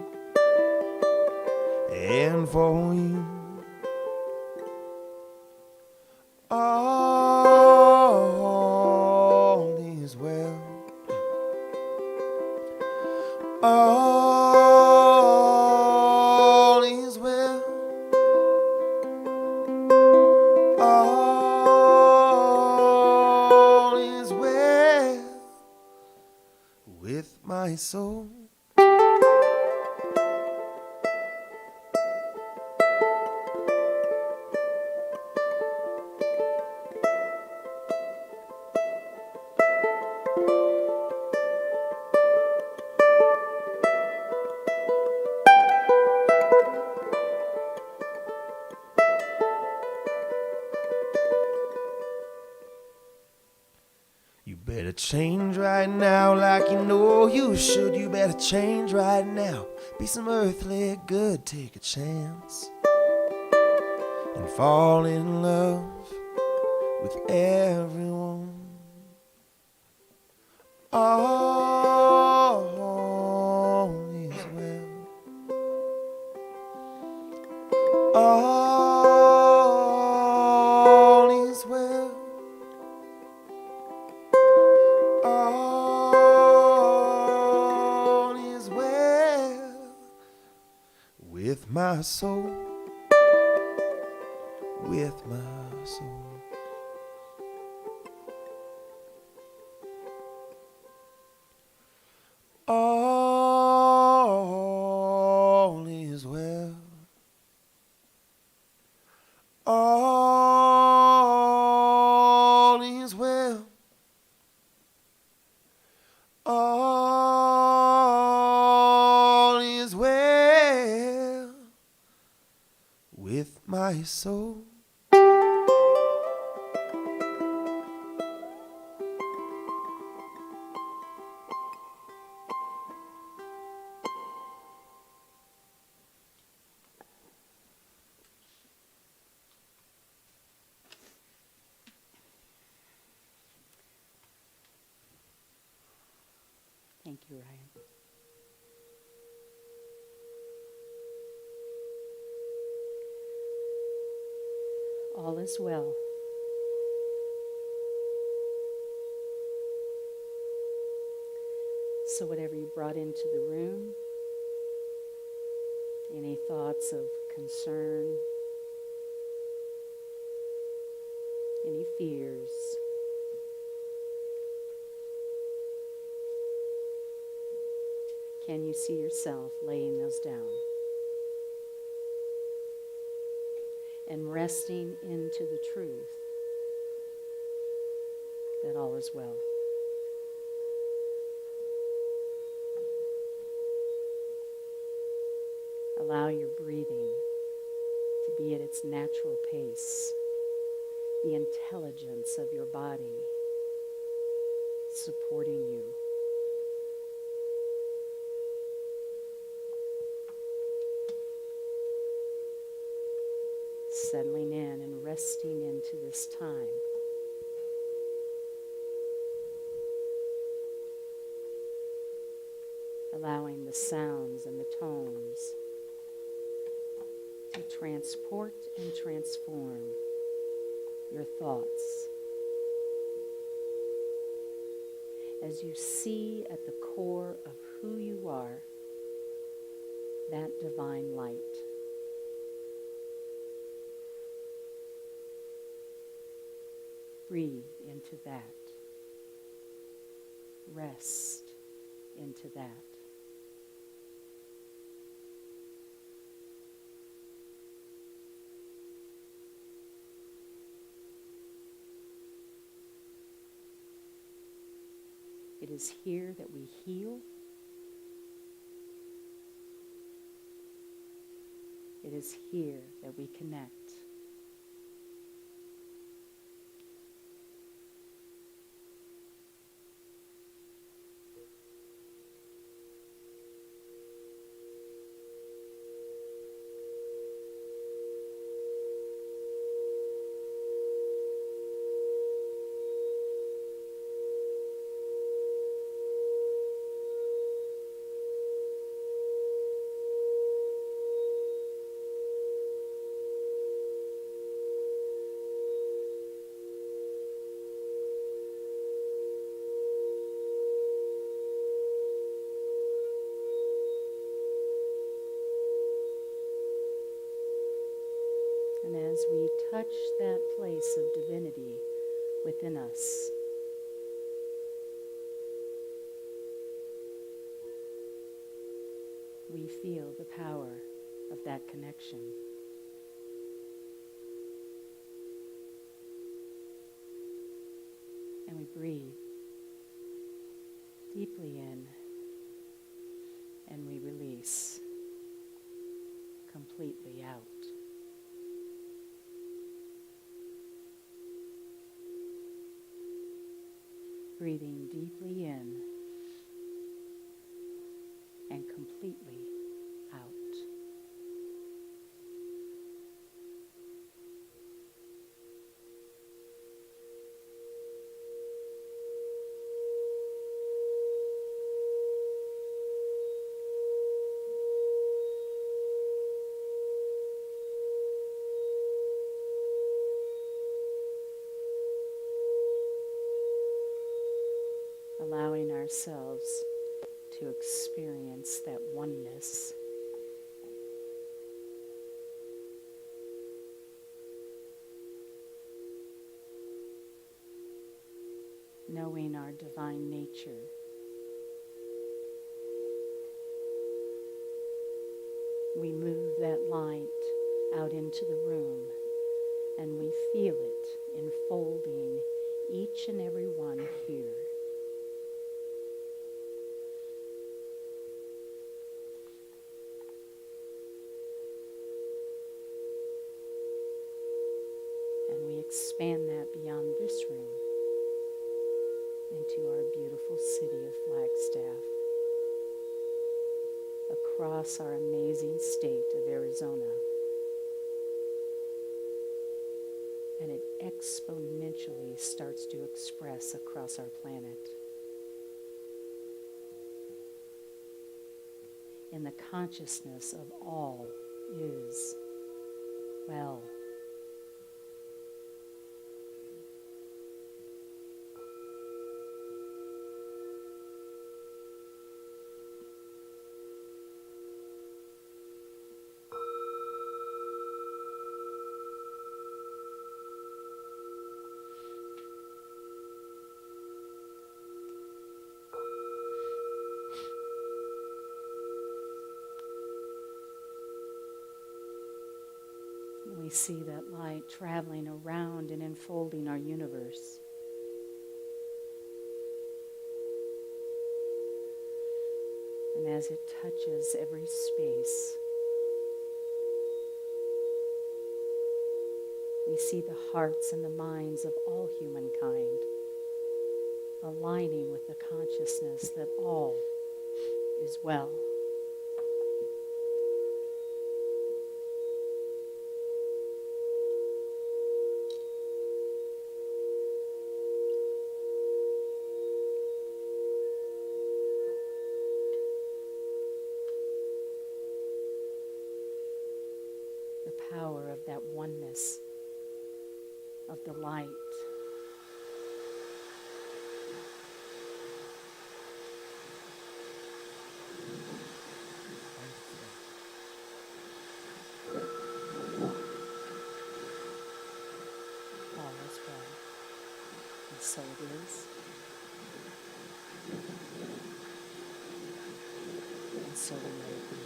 and for you. All is well. All is well. All is well with my soul. You better change right now like you know you should. You better change right now. Be some earthly good, take a chance and fall in love with everyone. All is well. All is well. All is well with my soul, with my soul. with my soul. Thank you, Ryan. All is well. So whatever you brought into the room, any thoughts of concern, any fears, can you see yourself laying those down and resting into the truth that all is well? Allow your breathing to be at its natural pace, the intelligence of your body supporting you. Settling in and resting into this time. Allowing the sounds and the tones to transport and transform your thoughts as you see at the core of who you are that divine light. Breathe into that. Rest into that. It is here that we heal. It is here that we connect. And as we touch that place of divinity within us, we feel the power of that connection. And we breathe deeply in, and we release completely out. Breathing deeply in and completely out. Allowing ourselves to experience that oneness. Knowing our divine nature. We move that light out into the room, and we feel it enfolding each and every one here. expand that beyond this room into our beautiful city of Flagstaff, across our amazing state of Arizona. And it exponentially starts to express across our planet. In the consciousness of all is well. We see that light traveling around and enfolding our universe. And as it touches every space, we see the hearts and the minds of all humankind aligning with the consciousness that all is well. Power of that oneness of the light. All is well, and so it is, and so will it be.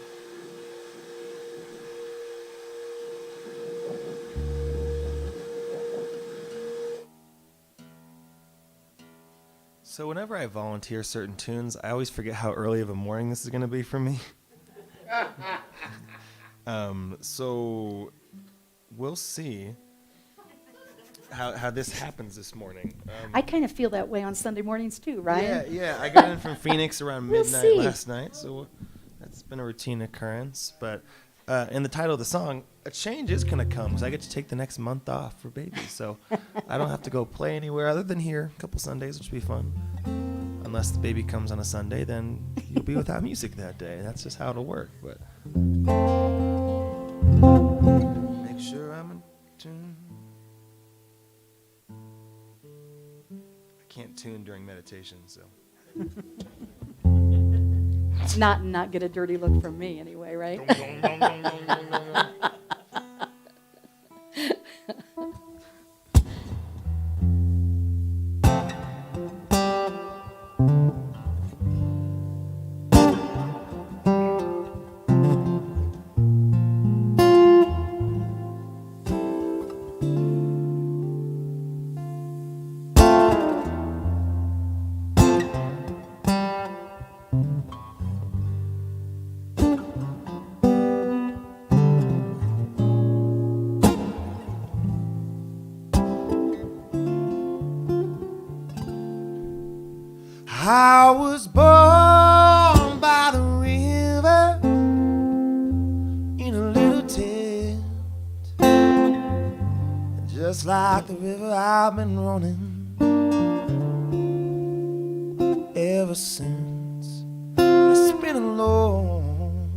So whenever I volunteer certain tunes, I always forget how early of a morning this is going to be for me. So we'll see how this happens this morning. I kind of feel that way on Sunday mornings too, Ryan. Yeah. I got in from Phoenix around We'll midnight see. last night, so that's been a routine occurrence. But in the title of the song, a change is going to come, because I get to take the next month off for baby. So I don't have to go play anywhere other than here a couple Sundays, which will be fun. Unless the baby comes on a Sunday, then you'll be without music that day. That's just how it'll work. But make sure I'm in tune. I can't tune during meditation, so. Not get a dirty look from me anyway, right? I was born by the river in a little tent. And just like the river, I've been running ever since. It's been a long,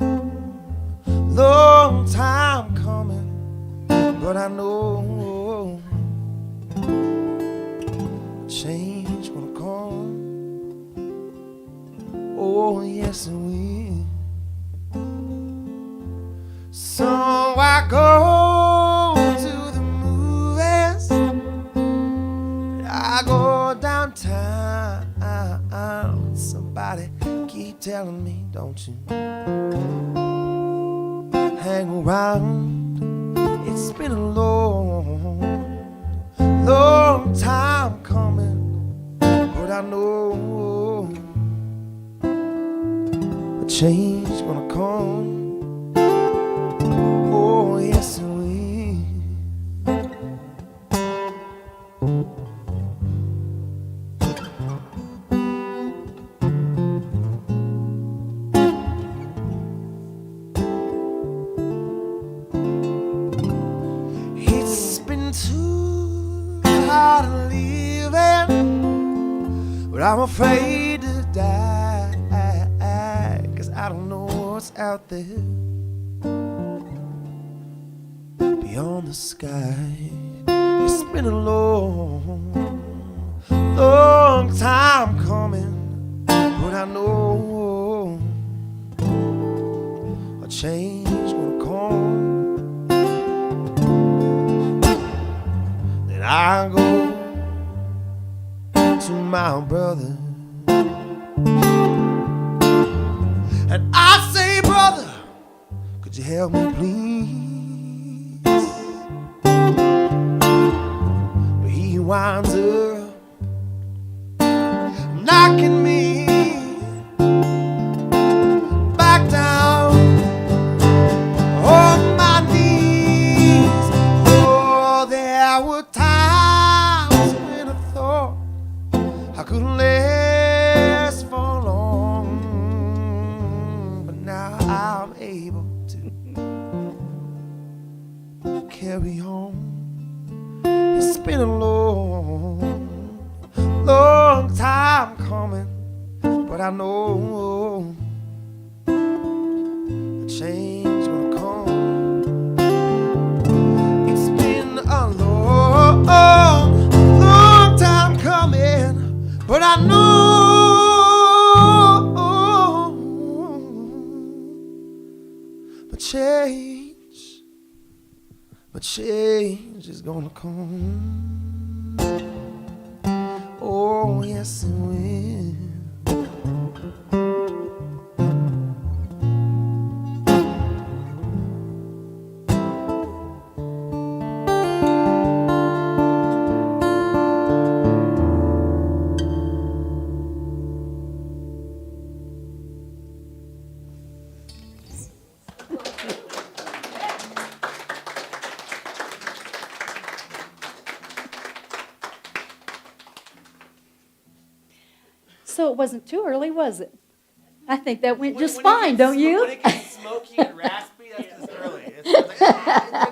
long time coming, but I know change gonna come. Oh, yes, it will. So I go to the movies, I go downtown. Somebody keep telling me, don't you hang around. It's been a long, long time coming, but I know change gonna come. Oh, yes, it will. but I'm afraid to die, 'cause I don't know what's out there beyond the sky. It's been a long, long time coming, but I know a change gonna come. Then I go to my brother and I say, brother, could you help me please? But he winds up knocking me back down on my knees. Oh, there were times when I thought I couldn't last for long, but now I'm able to carry on. It's been a long, long time coming, but I know a change will come. It's been a long, long time coming, but I know a change is gonna come. Oh, yes, it will. So it wasn't too early, was it? I think that went just fine, don't you? When it gets smoky and raspy, that's just early. It's like,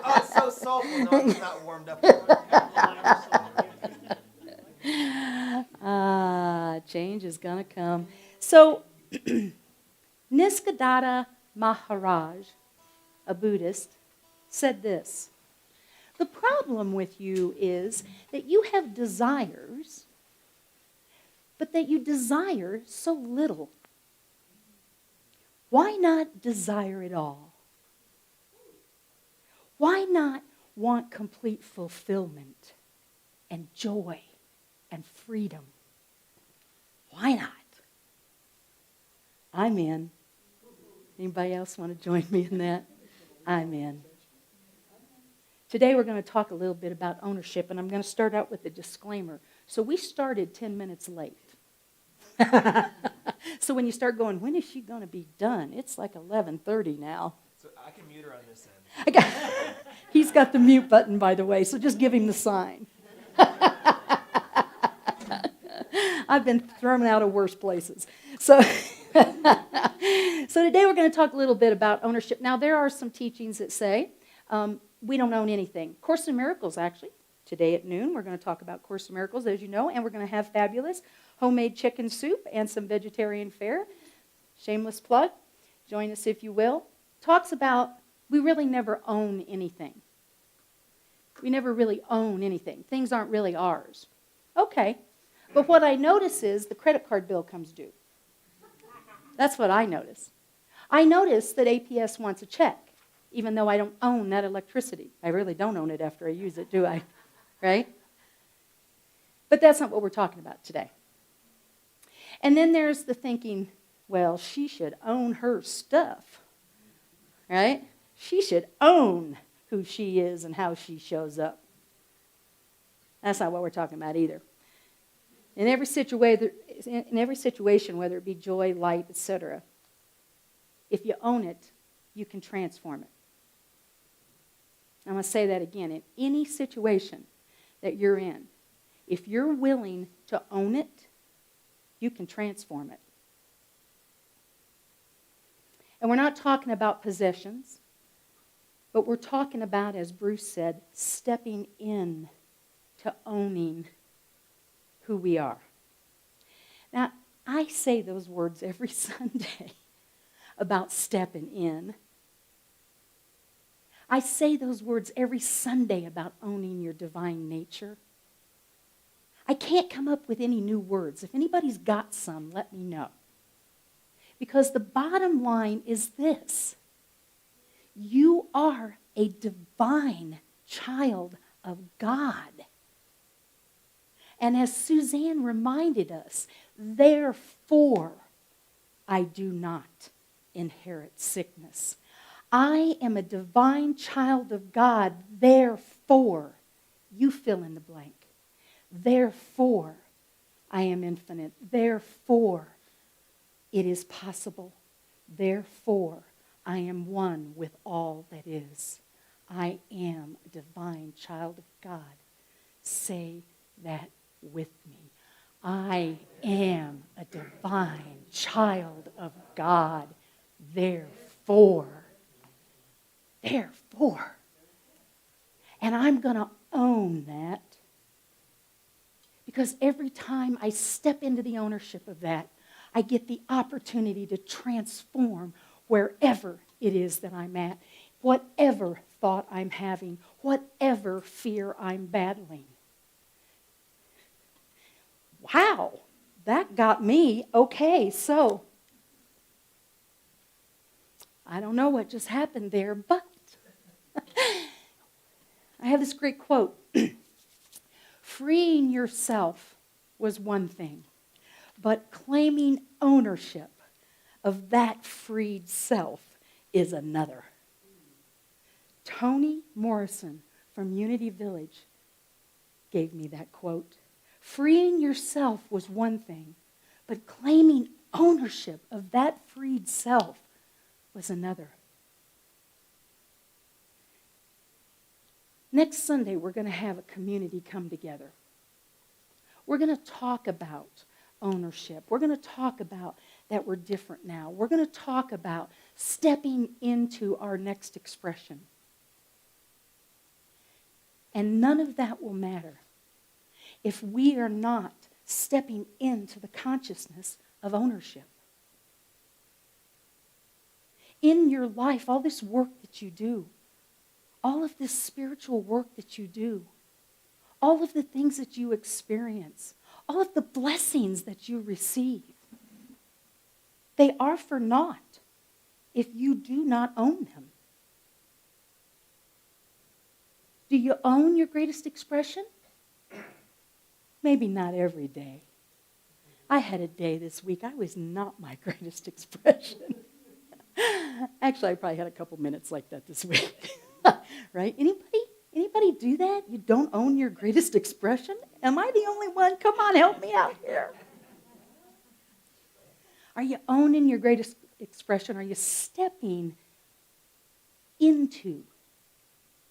oh, it's so soulful. No, it's not warmed up. Change is going to come. So, Nisargadatta Maharaj, a Buddhist, said this: the problem with you is that you have desires, but that you desire so little. Why not desire it all? Why not want complete fulfillment and joy and freedom? Why not? I'm in. Anybody else want to join me in that? I'm in. Today we're going to talk a little bit about ownership, and I'm going to start out with a disclaimer. So we started 10 minutes late. So when you start going, when is she going to be done? It's like 11:30 now. So I can mute her on this end. He's got the mute button, by the way, so just give him the sign. I've been thrown out of worse places. So today we're going to talk a little bit about ownership. Now, there are some teachings that say we don't own anything. Course in Miracles, actually. Today at noon, we're going to talk about Course in Miracles, as you know, and we're going to have fabulous homemade chicken soup and some vegetarian fare. Shameless plug. Join us if you will. Talks about we really never own anything. We never really own anything. Things aren't really ours. Okay. But what I notice is the credit card bill comes due. That's what I notice. I notice that APS wants a check, even though I don't own that electricity. I really don't own it after I use it, do I? Right? But that's not what we're talking about today. And then there's the thinking, well, she should own her stuff. Right? She should own who she is and how she shows up. That's not what we're talking about either. In every situation, whether it be joy, light, etc., if you own it, you can transform it. I'm going to say that again. In any situation that you're in, if you're willing to own it, you can transform it. And we're not talking about possessions, but we're talking about, as Bruce said, stepping in to owning who we are. Now, I say those words every Sunday about stepping in. I say those words every Sunday about owning your divine nature. I can't come up with any new words. If anybody's got some, let me know. Because the bottom line is this: you are a divine child of God. And as Suzanne reminded us, therefore I do not inherit sickness. I am a divine child of God, therefore, you fill in the blank. Therefore, I am infinite. Therefore, it is possible. Therefore, I am one with all that is. I am a divine child of God. Say that with me. I am a divine child of God. Therefore. And I'm going to own that, because every time I step into the ownership of that, I get the opportunity to transform wherever it is that I'm at, whatever thought I'm having, whatever fear I'm battling. Wow, that got me. Okay, so I don't know what just happened there, but I have this great quote. Freeing yourself was one thing, but claiming ownership of that freed self is another. Toni Morrison from Unity Village gave me that quote. Freeing yourself was one thing, but claiming ownership of that freed self was another. Next Sunday, we're going to have a community come together. We're going to talk about ownership. We're going to talk about that we're different now. We're going to talk about stepping into our next expression. And none of that will matter if we are not stepping into the consciousness of ownership. In your life, all this work that you do, all of this spiritual work that you do, all of the things that you experience, all of the blessings that you receive, they are for naught if you do not own them. Do you own your greatest expression? Maybe not every day. I had a day this week. I was not my greatest expression. Actually, I probably had a couple minutes like that this week. Right? Anybody do that? You don't own your greatest expression? Am I the only one? Come on, help me out here. Are you owning your greatest expression? Are you stepping into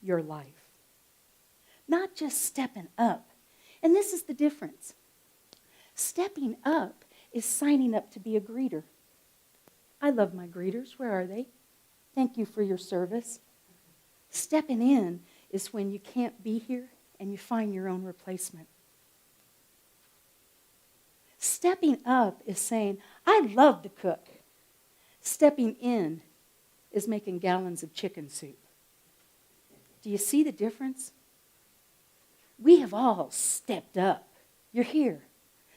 your life? Not just stepping up. And this is the difference. Stepping up is signing up to be a greeter. I love my greeters. Where are they? Thank you for your service. Stepping in is when you can't be here and you find your own replacement. Stepping up is saying, I love to cook. Stepping in is making gallons of chicken soup. Do you see the difference? We have all stepped up. You're here.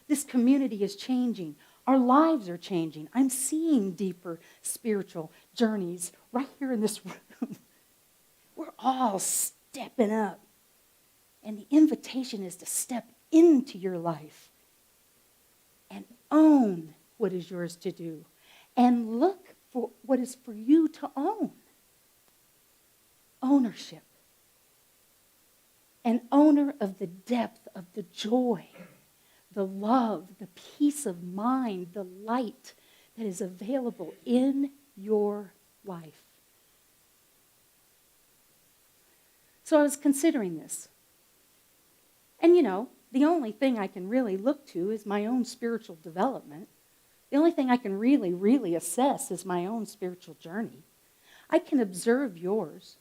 This community is changing. Our lives are changing. I'm seeing deeper spiritual journeys right here in this room. We're all stepping up. And the invitation is to step into your life and own what is yours to do and look for what is for you to own. Ownership. An owner of the depth of the joy, the love, the peace of mind, the light that is available in your life. So I was considering this. And you know, the only thing I can really look to is my own spiritual development. The only thing I can really assess is my own spiritual journey. I can observe yours.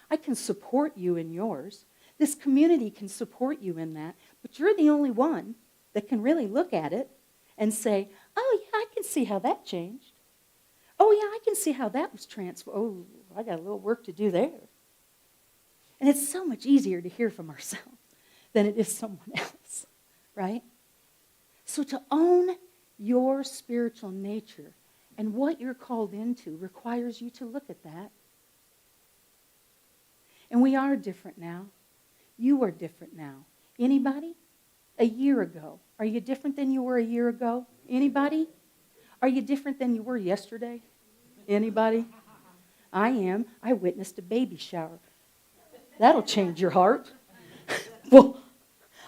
I can support you in yours. This community can support you in that, but you're the only one that can really look at it and say, oh, yeah, I can see how that changed. Oh, yeah, I can see how that was transformed. Oh, I got a little work to do there. And it's so much easier to hear from ourselves than it is someone else, right? So to own your spiritual nature and what you're called into requires you to look at that. And we are different now. You are different now. Anybody? A year ago. Are you different than you were a year ago? Anybody? Are you different than you were yesterday? Anybody? I am. I witnessed a baby shower. That'll change your heart. Well,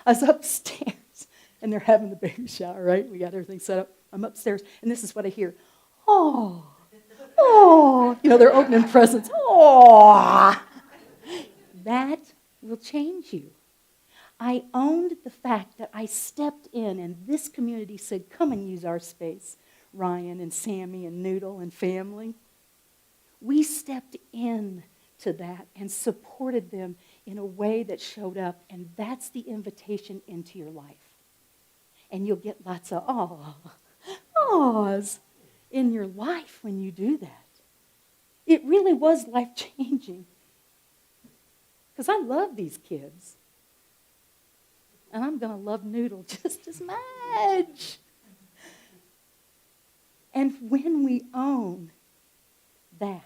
I was upstairs, and they're having the baby shower, right? We got everything set up. I'm upstairs, and this is what I hear. Oh, oh. You know, they're opening presents. Oh. That will change you. I owned the fact that I stepped in, and this community said, come and use our space. Ryan and Sammy and Noodle and family. We stepped in to that and supported them in a way that showed up, and that's the invitation into your life. And you'll get lots of ahs in your life when you do that. It really was life-changing. Because I love these kids. And I'm going to love Noodle just as much. And when we own that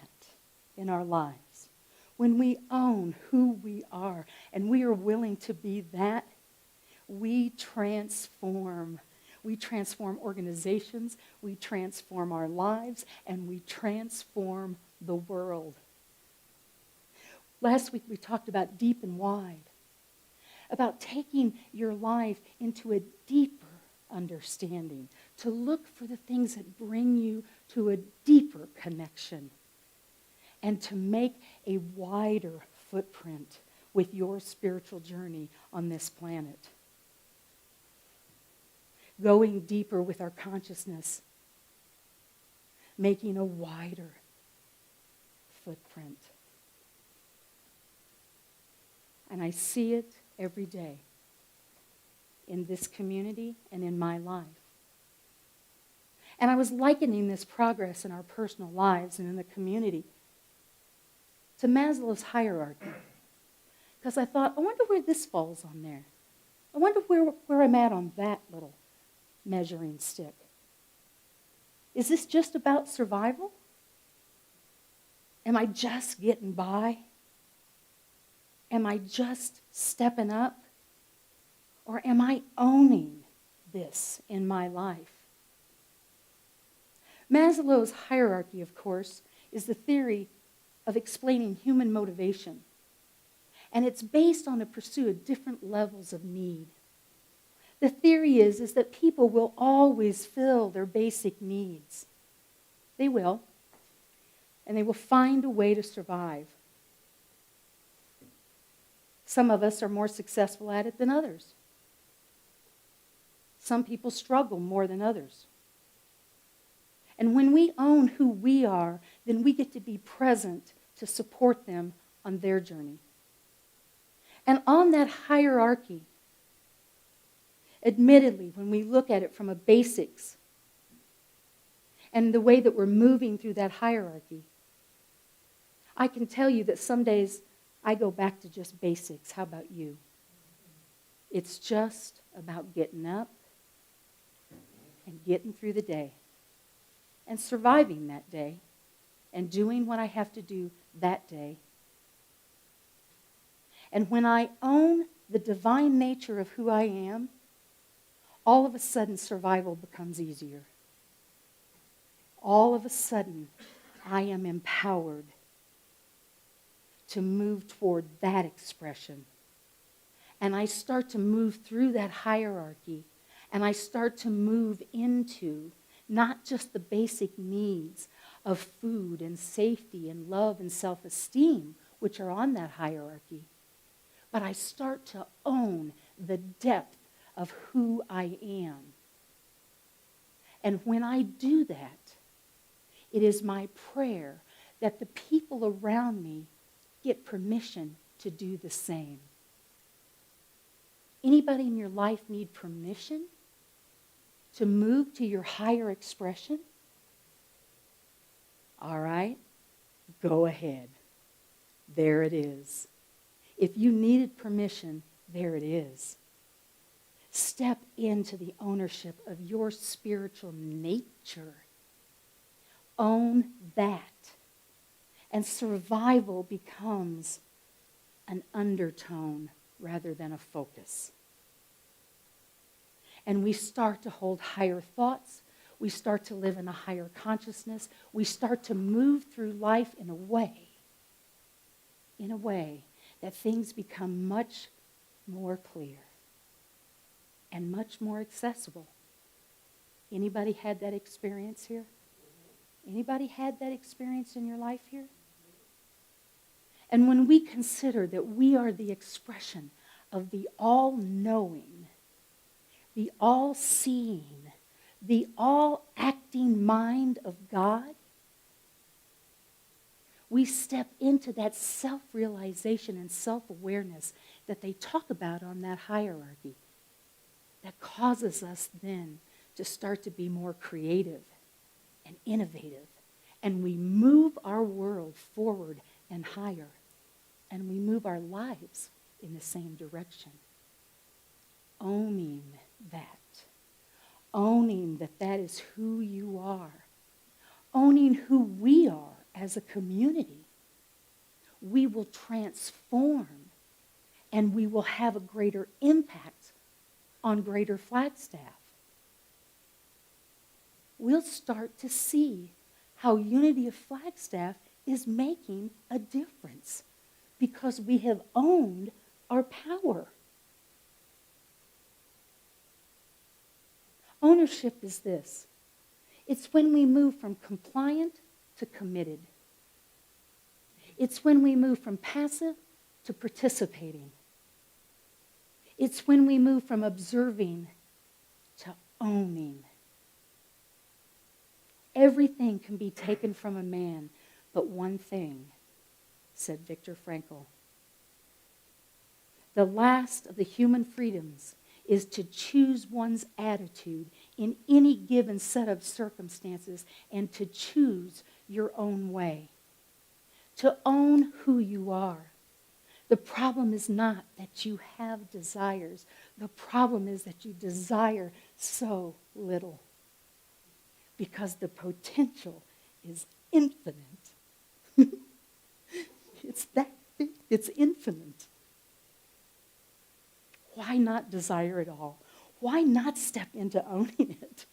in our lives, when we own who we are, and we are willing to be that, we transform. We transform organizations, we transform our lives, and we transform the world. Last week we talked about deep and wide, about taking your life into a deeper understanding, to look for the things that bring you to a deeper connection, and to make a wider footprint with your spiritual journey on this planet. Going deeper with our consciousness, making a wider footprint. And I see it every day in this community and in my life. And I was likening this progress in our personal lives and in the community to Maslow's hierarchy. Because I thought, I wonder where this falls on there. I wonder where I'm at on that little measuring stick. Is this just about survival? Am I just getting by? Am I just stepping up? Or am I owning this in my life? Maslow's hierarchy, of course, is the theory of explaining human motivation. And it's based on a pursuit of different levels of need. The theory is that people will always fill their basic needs. They will. And they will find a way to survive. Some of us are more successful at it than others. Some people struggle more than others. And when we own who we are, then we get to be present to support them on their journey. And on that hierarchy, admittedly, when we look at it from a basics and the way that we're moving through that hierarchy, I can tell you that some days I go back to just basics. How about you? It's just about getting up and getting through the day and surviving that day and doing what I have to do that day. And when I own the divine nature of who I am, all of a sudden survival becomes easier. All of a sudden, I am empowered to move toward that expression. And I start to move through that hierarchy, and I start to move into not just the basic needs of food and safety and love and self-esteem, which are on that hierarchy, but I start to own the depth of who I am. And when I do that, it is my prayer that the people around me get permission to do the same. Anybody in your life need permission to move to your higher expression? All right, go ahead. There it is. If you needed permission, there it is. Step into the ownership of your spiritual nature. Own that. And survival becomes an undertone rather than a focus. And we start to hold higher thoughts. We start to live in a higher consciousness. We start to move through life in a way that things become much more clear and much more accessible. Anybody had that experience here? Anybody had that experience in your life here? And when we consider that we are the expression of the all-knowing, the all-seeing, the all-acting mind of God, we step into that self-realization and self-awareness that they talk about on that hierarchy that causes us then to start to be more creative and innovative. And we move our world forward and higher. And we move our lives in the same direction. Owning that. Owning that that is who you are. Owning who we are as a community. We will transform and we will have a greater impact on Greater Flagstaff. We'll start to see how Unity of Flagstaff is making a difference because we have owned our power. Ownership is this. It's when we move from compliant to committed. It's when we move from passive to participating. It's when we move from observing to owning. Everything can be taken from a man, but one thing, said Viktor Frankl. The last of the human freedoms is to choose one's attitude in any given set of circumstances and to choose your own way. To own who you are. The problem is not that you have desires. The problem is that you desire so little. Because the potential is infinite. It's that big. It's infinite. Why not desire it all? Why not step into owning it?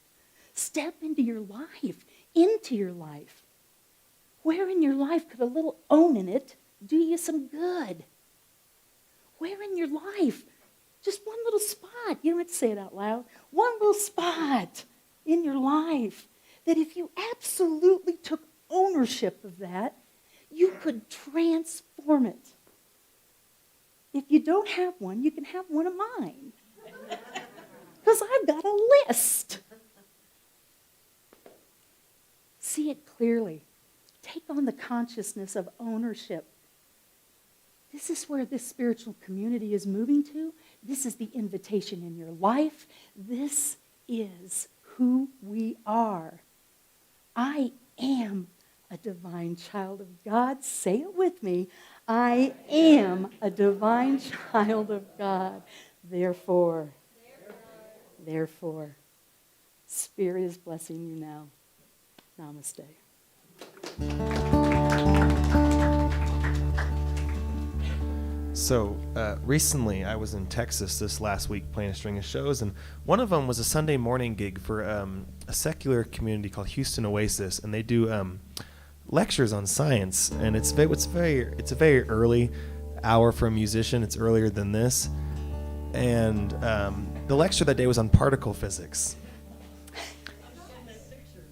Step into your life. Into your life. Where in your life could a little owning it do you some good? Where in your life? Just one little spot. You don't have to say it out loud. One little spot in your life that if you absolutely took ownership of that, you could transform it. If you don't have one, you can have one of mine. Because I've got a list. See it clearly. Take on the consciousness of ownership. This is where this spiritual community is moving to. This is the invitation in your life. This is who we are. I am a divine child of God. Say it with me. I am a divine child of God. Therefore, Spirit is blessing you now. Namaste. So recently I was in Texas this last week playing a string of shows, and one of them was a Sunday morning gig for a secular community called Houston Oasis, and they do lectures on science, and it's a very early hour for a musician. It's earlier than this, and the lecture that day was on particle physics.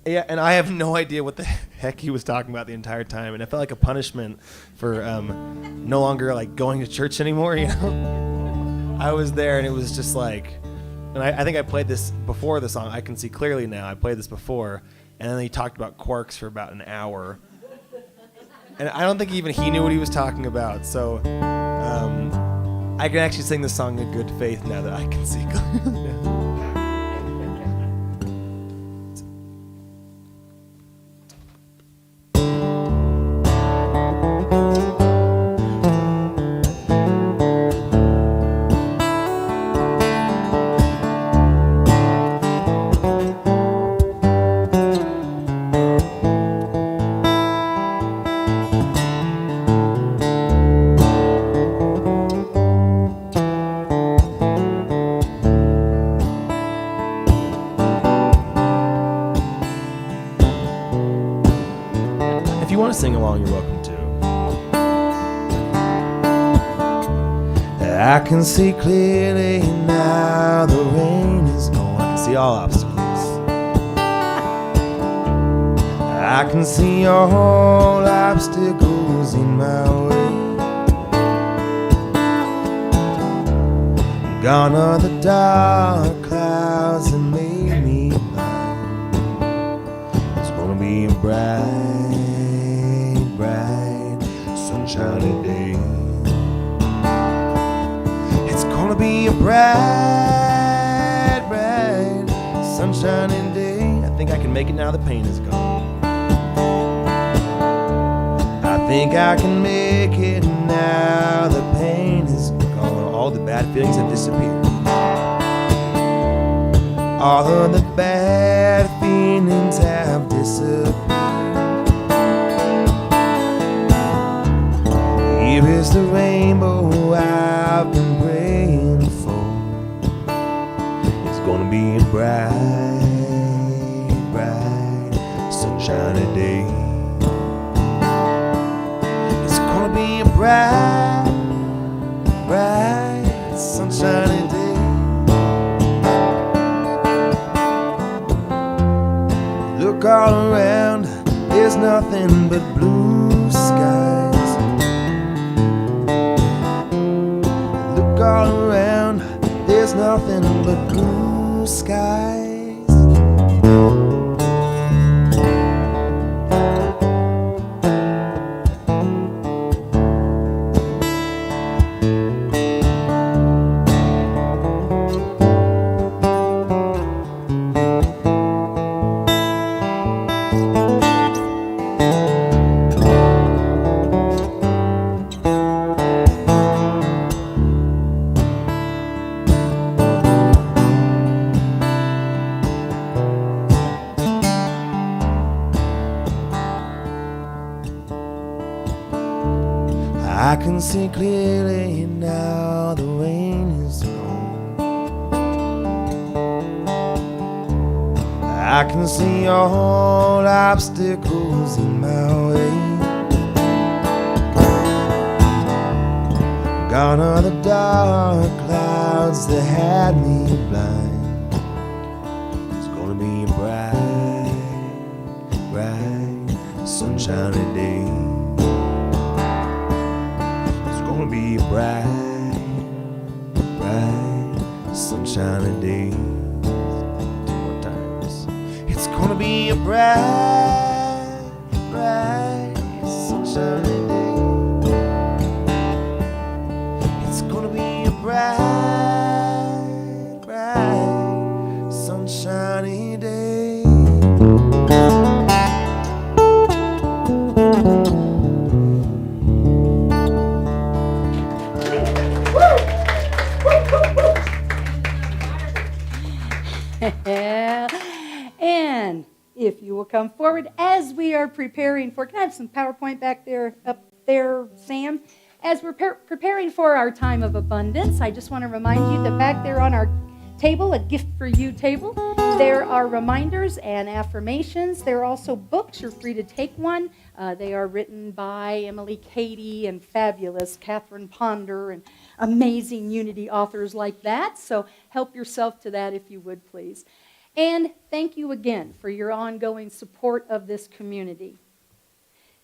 Yeah, and I have no idea what the heck he was talking about the entire time, and it felt like a punishment for no longer like going to church anymore. You know, I was there, and it was just like, and I think I played this before the song. I can see clearly now. I played this before, and then he talked about quarks for about an hour, and I don't think even he knew what he was talking about. So I can actually sing the song in good faith now that I can see clearly. along, you're welcome to. I can see clearly now the rain is gone. I can see all obstacles. I can see all obstacles in my way. Gone are the dark clouds that made me blind. It's gonna be a bright, bright, sunshiny day. It's gonna be a bright, bright, sunshiny day. I think I can make it now the pain is gone. I think I can make it now the pain is gone. All the bad feelings have disappeared. All of the bad feelings have disappeared. Here is the rainbow I've been praying for. It's gonna be a bright, bright, sunshiny day. It's gonna be a bright, bright, sunshiny day. Look all around, there's nothing but blue skies. Look all around, there's nothing but blue skies. I can see clearly now the rain is gone. I can see all obstacles in my way. Gone are the dark clouds that had me blind. It's gonna be a bright, bright, sunshiny day. Gonna be a bright, bright, sunshiny day. Two more times. It's gonna be a bright, bright, sunshiny day. It's gonna be a bright, bright, sunshiny day. And if you will come forward as we are preparing for, can I have some PowerPoint back there, up there, Sam? As we're preparing for our time of abundance, I just want to remind you that back there on our table, a gift for you table, there are reminders and affirmations. There are also books. You're free to take one. They are written by Emily Cady and fabulous Catherine Ponder and amazing Unity authors like that. So help yourself to that if you would, please. And thank you again for your ongoing support of this community.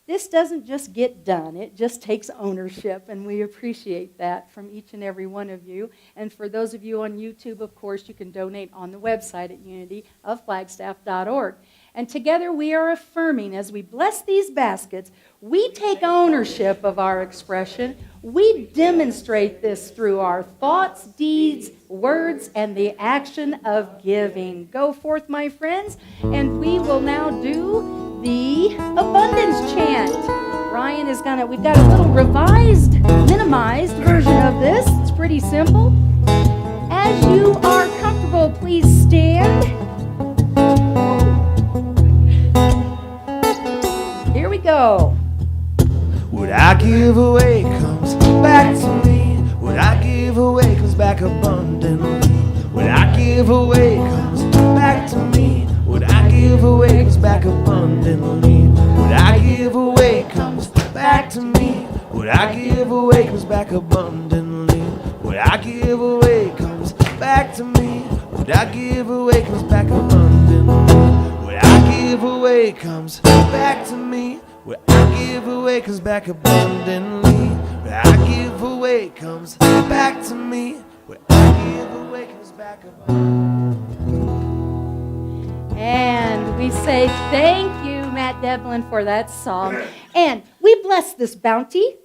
This doesn't just get done, it just takes ownership, and we appreciate that from each and every one of you. And for those of you on YouTube, of course, you can donate on the website at unityofflagstaff.org. And together we are affirming, as we bless these baskets, we take ownership of our expression. We demonstrate this through our thoughts, deeds, words, and the action of giving. Go forth, my friends, and we will now do the abundance chant. Ryan is gonna, we've got a little revised, minimized version of this. It's pretty simple. As you are comfortable, please stand. Here we go. What I give away comes back to me. What I give away comes back abundantly. What I give away comes back to me. What I give away comes back abundantly. What I give away comes I give away comes back abundantly. What I give away comes back to me. What I give away comes back abundantly. What I give away comes back to me. What I give away comes back abundantly. What I give away comes back to me. What I give away comes back abundantly. And we say thank you, Matt Devlin, for that song. And we bless this bounty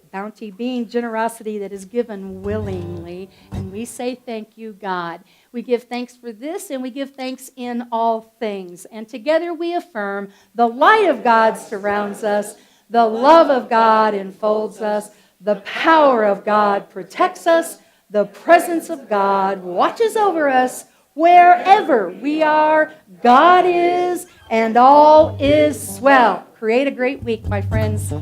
being generosity that is given willingly. And we say thank you, God. We give thanks for this, and we give thanks in all things. And together we affirm the light of God surrounds us, the love of God enfolds us, the power of God protects us, the presence of God watches over us. Wherever we are, God is, and all is swell. Create a great week, my friends.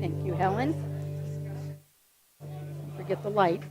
Thank you, Helen. Don't forget the light.